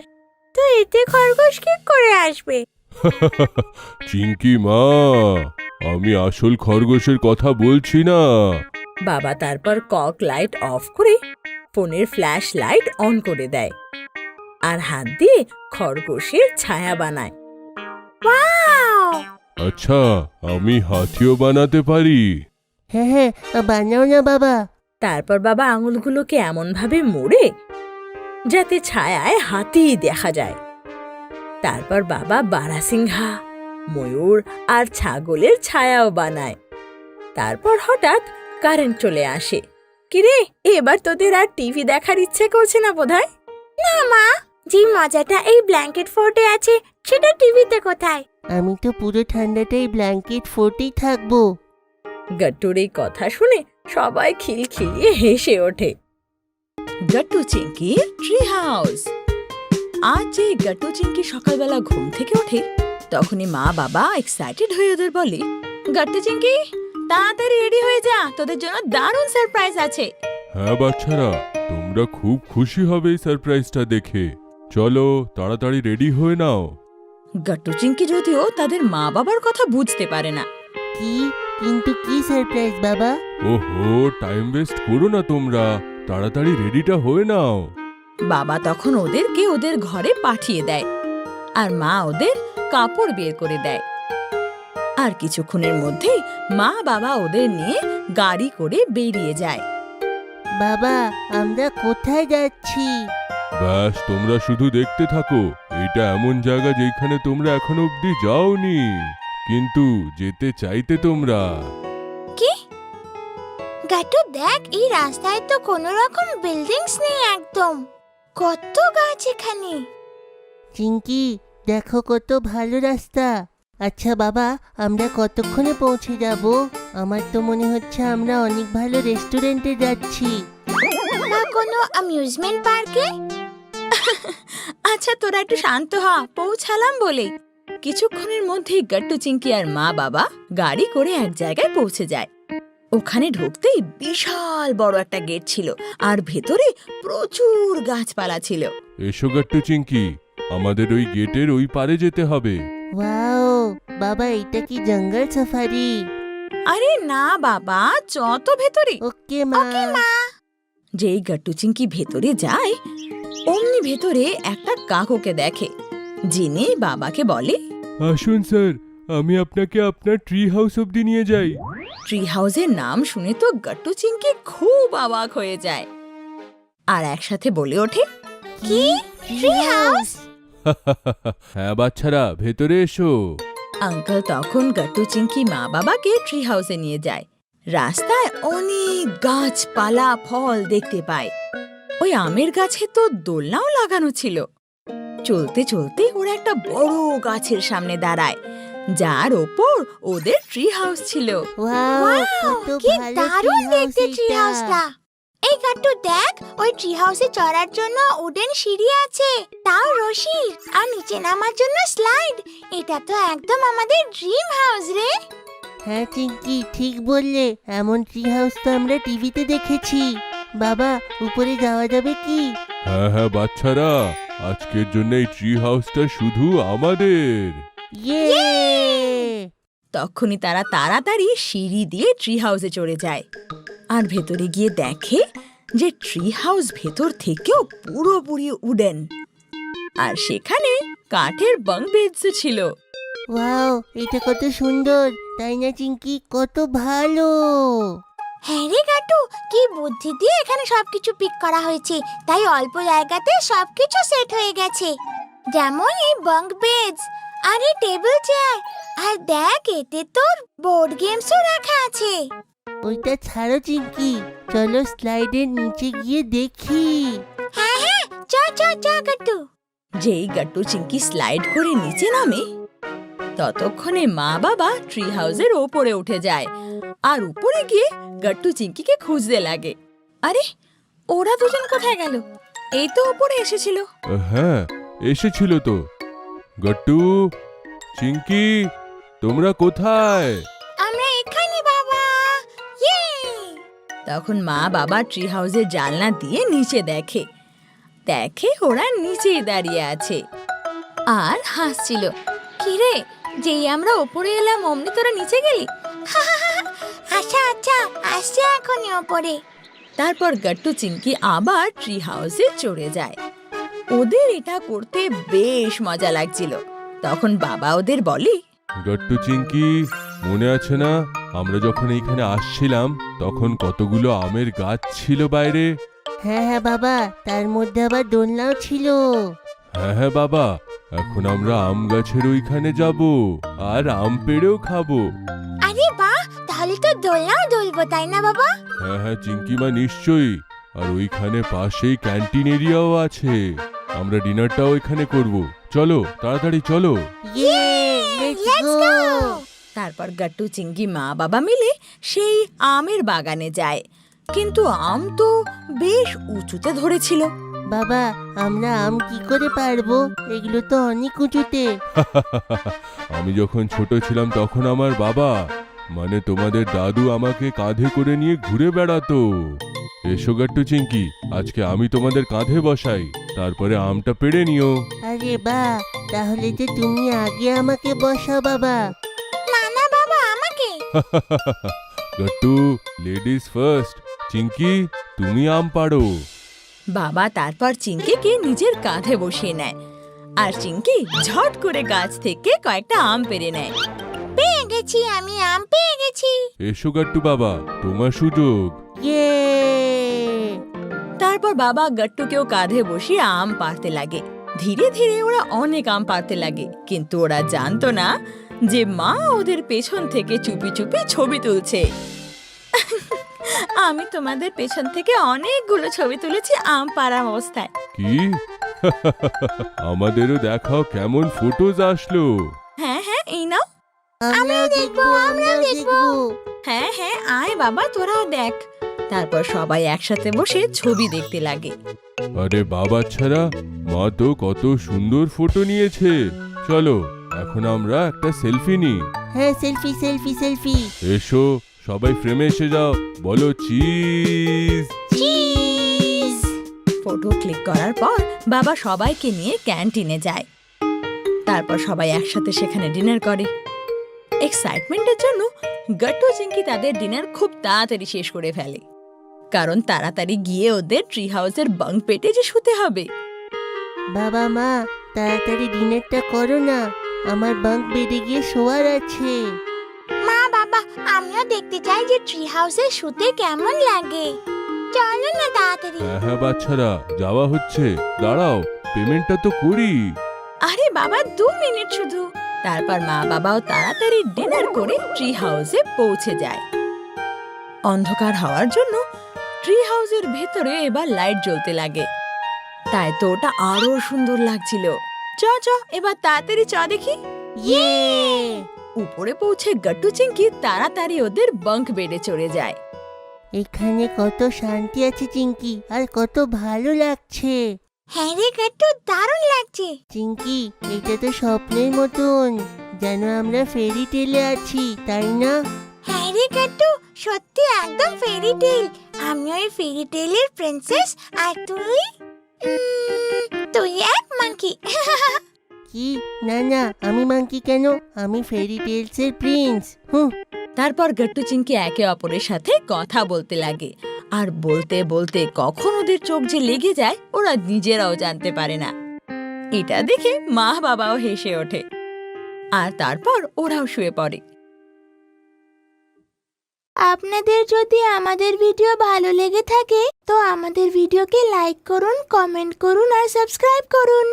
তো এতে খরগোশ কি করে আসবে? চিঙ্কি মা, আমি আসল খরগোশের কথা বলছি না। বাবা তারপর কক লাইট অফ করে ফোনের ফ্ল্যাশ লাইট অন করে দেয় আর হাত দিয়ে খরগোশের ছায়া বানায়। ওয়াও! আচ্ছা, আমি হাতিও বানাতে পারি। হ্যাঁ হ্যাঁ, বানাও না বাবা। তারপর বাবা আঙুলগুলোকে এমন ভাবে মোড়ে যাতে ছায়ায় হাতি দেখা যায়। তারপর বাবা বারাসিংহা, ময়ূর আর ছাগলের ছায়াও বানায়। তারপর হঠাৎ কারেন্ট চলে আসে। কিরে, এবার তোদের আর টিভি দেখার ইচ্ছে করছে না বোধহয়? না মা, যে মজাটা এই ব্ল্যাঙ্কেট ফোর্টে আছে সেটা টিভিতে কোথায়? আমি তো পুরো ঠান্ডাটাই ব্ল্যাঙ্কেট ফোর্টেই থাকবো। গট্টুর এই কথা শুনে সবাই খিলখিলিয়ে হেসে ওঠে। গট্টু চিংকির ট্রি হাউস। আজ যে গট্টু চিংকি সকালবেলা ঘুম থেকে ওঠে, তখনই মা বাবা এক্সাইটেড হয়ে ওদের বলে, গট্টু চিংকি তাড়াতাড়ি রেডি হয়ে যা, তোদের জন্য দারুণ সারপ্রাইজ আছে। হ্যাঁ বাচ্চারা, তোমরা খুব খুশি হবে এই সারপ্রাইজটা দেখে। চলো তাড়াতাড়ি রেডি হয়ে নাও। গট্টু চিংকি যদিও তাদের মা বাবার কথা বুঝতে পারে না। কি? কিন্তু কি সারপ্রাইজ বাবা? ওহো, টাইম ওয়েস্ট করো না তোমরা, তাড়াতাড়ি রেডিটা হয়ে নাও। বাবা তখন ওদেরকে ওদের ঘরে পাঠিয়ে দেয় আর মা ওদের কাপড় বের করে দেয়। আর কিছুক্ষণের মধ্যেই মা বাবা ওদের নিয়ে গাড়ি করে বেরিয়ে যায়। বাবা, আমরা কোথায় যাচ্ছি? ব্যাস, তোমরা শুধু দেখতে থাকো। এটা এমন জায়গা যেখানে তোমরা এখনো অব্দি যাওনি, কিন্তু যেতে চাইতে তোমরা। কি? গাটু দেখ, এই রাস্তায় তো কোনো রকম বিল্ডিংস নেই একদম। কত গাছ এখানে। চিঙ্কি, দেখো কত ভালো রাস্তা। আচ্ছা বাবা, আমরা কতক্ষণে পৌঁছে যাব? আমার তো মনে হচ্ছে আমরা অনেক ভালো রেস্টুরেন্টে যাচ্ছি। না কোনো অ্যামিউজমেন্ট পার্কে? আচ্ছা তোরা একটু শান্ত হ, পৌঁছালাম বলে। কিছুক্ষণের মধ্যেই গট্টু চিংকি আর মা বাবা গাড়ি করে এক জায়গায় পৌঁছে যায়। ওখানে ঢুকতেই বিশাল বড় একটা গেট ছিল আর ভেতরে প্রচুর গাছপালা ছিল। এসো গট্টু চিঙ্কি, আমাদের ওই গেটের ওই পারে যেতে হবে। ওয়াও বাবা, এটা কি জঙ্গল সাফারি? আরে না বাবা, চ তো ভেতরে। ওকে মা। যেই গট্টু চিংকি ভেতরে যায়, অমনি ভেতরে একটা কাকুকে দেখে, যিনি বাবাকে বলে, আসুন স্যার, আমি আপনাকে আপনার ট্রি হাউস অব্দি নিয়ে যাই। ট্রি হাউসের নাম শুনে তো গট্টু চিংকি খুব অবাক হয়ে যায় আর একসাথে বলে ওঠে, কি? Tree house? হ্যাঁ বাচ্চারা, ভেতরে এসো। আঙ্কেল তখন গট্টু চিংকি মা বাবাকে ট্রি হাউসে নিয়ে যায়। রাস্তায় অনেক গাছপালা ফল দেখতে পায়। ওই আমের গাছে তো দোলনাও লাগানো ছিল। চলতে চলতে ওরা একটা বড় গাছের সামনে দাঁড়ায়, যার ওপর ওদের ট্রি হাউস ছিল। কি দারুণ দেখতে ট্রি হাউসটা! এই গাট্টু দেখ, ওই ট্রি হাউসে চড়ার জন্য উডেন সিঁড়ি আছে, তাও রশির, আর নিচে নামার জন্য স্লাইড। এটা তো একদম আমাদের ড্রিম হাউস রে। হ্যাঁ চিঙ্কি, ঠিক বললে। এমন ট্রি হাউস তো আমরা টিভিতে দেখেছি। বাবা, উপরে যাওয়া যাবে কি? হ্যাঁ হ্যাঁ বাচ্চারা, আজকের জন্য এই ট্রি হাউসটা শুধু আমাদের। তখনই তারা তাড়াতাড়ি সিঁড়ি দিয়ে ট্রি হাউসে চড়ে যায় আর ভেতরে গিয়ে দেখে যে ট্রি হাউস ভেতর থেকেও পুরোপুরি উডেন, আর সেখানে কাঠের বাঙ্ক বেডসও ছিল। ওয়াও, এটা কত সুন্দর, তাই না চিঙ্কি? কত ভালো। হ্যাঁ রে গাট্টু, কি বুদ্ধি দিয়ে এখানে সবকিছু পিক করা হয়েছে, তাই অল্প জায়গাতে সবকিছু সেট হয়ে গেছে। যেমন এই বাঙ্ক বেডস আর এই টেবিল চেয়ার, আর দেখ এতে তোর বোর্ড গেমসও রাখা আছে। ওইটা ছাড়ো চিঙ্কি, চলো স্লাইডের নিচে গিয়ে দেখি। হ্যাঁ হ্যাঁ, চ চ চ গাট্টু। যেই গাট্টু চিঙ্কি স্লাইড করে নিচে নামে, ততক্ষণে মা বাবা ট্রি হাউসের ওপরে উঠে যায় আর উপরে গিয়ে গাট্টু চিঙ্কিকে খুঁজতে লাগে। আরে, ওরা দুজন কোথায় গেল? এই তো ওপরে এসেছিল। হ্যাঁ, এসেছিল তো। গট্টু, চিঙ্কি, তোমরা কোথায়? আমরা এখানে বাবা। ইয়ে! তখন মা বাবা ট্রি হাউসের জানলা দিয়ে নিচে দেখে ওরা নিচেই দাঁড়িয়ে আছে আর হাসছিল। কিরে, যেই আমরা ওপরে এলাম অমনি তোরা নিচে গেলি? আচ্ছা আচ্ছা, আসছে এখনই ওপরে। তারপর গাট্টু চিঙ্কি আবার ট্রি হাউসে চড়ে যায়। ওদের এটা করতে বেশ মজা লাগছিল। তখন বাবা ওদের বলে, গট্টু চিঙ্কি, মনে আছে না আমরা যখন এইখানে আসছিলাম তখন কতগুলো আমের গাছ ছিল বাইরে? হ্যাঁ হ্যাঁ বাবা, তার মধ্যে আবার দোলনাও ছিল। হ্যাঁ হ্যাঁ বাবা, এখন আমরা আম গাছের ওইখানে যাব আর আম পেড়েও খাবো। আরে বাহ, তাহলে তো দোলনাও দুলবো, তাই না বাবা? হ্যাঁ হ্যাঁ চিঙ্কিমা, নিশ্চয়ই। আর ওইখানে পাশেই ক্যান্টিন এরিয়াও আছে, আমরা ডিনারটাও ওইখানে করব। চলো তাড়াতাড়ি চলো। তারপর গাট্টু চিঙ্কি মা বাবা মিলে সেই আমের বাগানে যায়, কিন্তু আম তো বেশ উঁচুতে ধরেছিল। বাবা, আমরা আম কি করে পারবো? এগুলো তো অনেক উঁচুতে। আমি যখন ছোট ছিলাম তখন আমার বাবা, মানে তোমাদের দাদু, আমাকে কাঁধে করে নিয়ে ঘুরে বেড়াতো। এসো গাট্টু চিঙ্কি, আজকে আমি তোমাদের কাঁধে বসাই, তারপরে আমটা পেড়ে নিও। আরে বাহ, তাহলে যে তুমি আগে আমাকে বসাও বাবা। না না বাবা, আমাকে। Gattu, ladies first. চিঙ্কি, তুমি আম পাড়ো। বাবা তারপর চিঙ্কিকে নিজের কাঁধে বসিয়ে নেয় আর চিঙ্কি ঝট করে গাছ থেকে কয়েকটা আম পেড়ে নেয়। পেয়ে গেছি, আমি আম পেয়ে গেছি। এসো গাট্টু বাবা, তোমার সুযোগ। তারপর বাবা গাট্টুকেও কাঁধে বসিয়ে আম পাড়তে লাগে। ধীরে ধীরে ওরা অনেক আম পাড়তে লাগে, কিন্তু ওরা জানতো না যে মা ওদের পেছন থেকে চুপি চুপি ছবি তুলছে। আমি তোমাদের পেছন থেকে অনেকগুলো ছবি তুলেছি আম পাড়া অবস্থায়। কি? আমাদেরও দেখাও কেমন ফটোজ আসলো। হ্যাঁ হ্যাঁ, এই নাও। আমরাও দেখবো, আমরাও দেখবো। হ্যাঁ হ্যাঁ, আয় বাবা, তোরাও দেখ। তারপর সবাই একসাথে বসে ছবি দেখতে লাগে। আরে বাবা ছাড়া, মা তো কত সুন্দর ফটো নিয়েছে। চলো এখন আমরা একটা সেলফি নিই। হ্যাঁ, সেলফি সেলফি সেলফি। এসো সবাই ফ্রেমে এসে যাও, বলো চিজ। ফটো ক্লিক করার পর বাবা সবাইকে নিয়ে ক্যান্টিনে যায়। তারপর সবাই একসাথে সেখানে ডিনার করে। এক্সাইটমেন্টের জন্য গাট্টু চিঙ্কি তাদের ডিনার খুব তাড়াতাড়ি শেষ করে ফেলে, কারণ তাড়াতাড়ি গিয়ে ওদের ট্রি হাউসের বাঙ্ক পেটে যে শুতে হবে। বাবা মা, তাড়াতাড়ি ডিনারটা করো না, আমার বাঙ্ক বেডে গিয়ে শোয়ার আছে। মা বাবা, আমিও দেখতে চাই যে ট্রি হাউসে শুতে কেমন লাগে। চলো না তাড়াতাড়ি। হ্যাঁ হ্যাঁ বাচ্চারা, যাওয়া হচ্ছে। দাঁড়াও, পেমেন্টটা তো করি। আরে বাবা, 2 মিনিট শুধু। তারপর মা বাবাও তাড়াতাড়ি ডিনার করে ট্রি হাউসে পৌঁছে যায়। অন্ধকার হওয়ার জন্য ট্রি হাউসের ভেতরে এবার লাইট জ্বলতে লাগে, তাই তো ওটা আরো সুন্দর লাগছিল। চ চ, এবার তাড়াতাড়ি চ দেখি। উপরে পৌঁছে গট্টু চিংকি তাড়াতাড়ি ওদের বাঙ্ক বেডে চড়ে যায়। এখানে কত শান্তি আছে চিঙ্কি, আর কত ভালো লাগছে। হ্যাঁ রে গাট্টু, দারুণ লাগছে। চিঙ্কি, এটা তো স্বপ্নের মতন, যেন আমরা ফেরি টেলে আছি, তাই না? হ্যাঁ রে গাট্টু, সত্যি একদম ফেরি টেল। আমি ওই ফেরি টেলের প্রিন্সেস, আর তুই এক মাঙ্কি। কি? না না, আমি মাঙ্কি কেন? আমি ফেরি টেলসের প্রিন্স। তারপর গট্টু চিংকি একে অপরের সাথে কথা বলতে লাগে, আর বলতে বলতে কখন ওদের চোখ যে লেগে যায় ওরা নিজেরাও জানতে পারে না। এটা দেখে মা বাবাও হেসে ওঠে, আর তারপর ওরাও শুয়ে পড়ে। আপনাদের যদি আমাদের ভিডিও ভালো লেগে থাকে তো আমাদের ভিডিওকে লাইক করুন, কমেন্ট করুন আর সাবস্ক্রাইব করুন।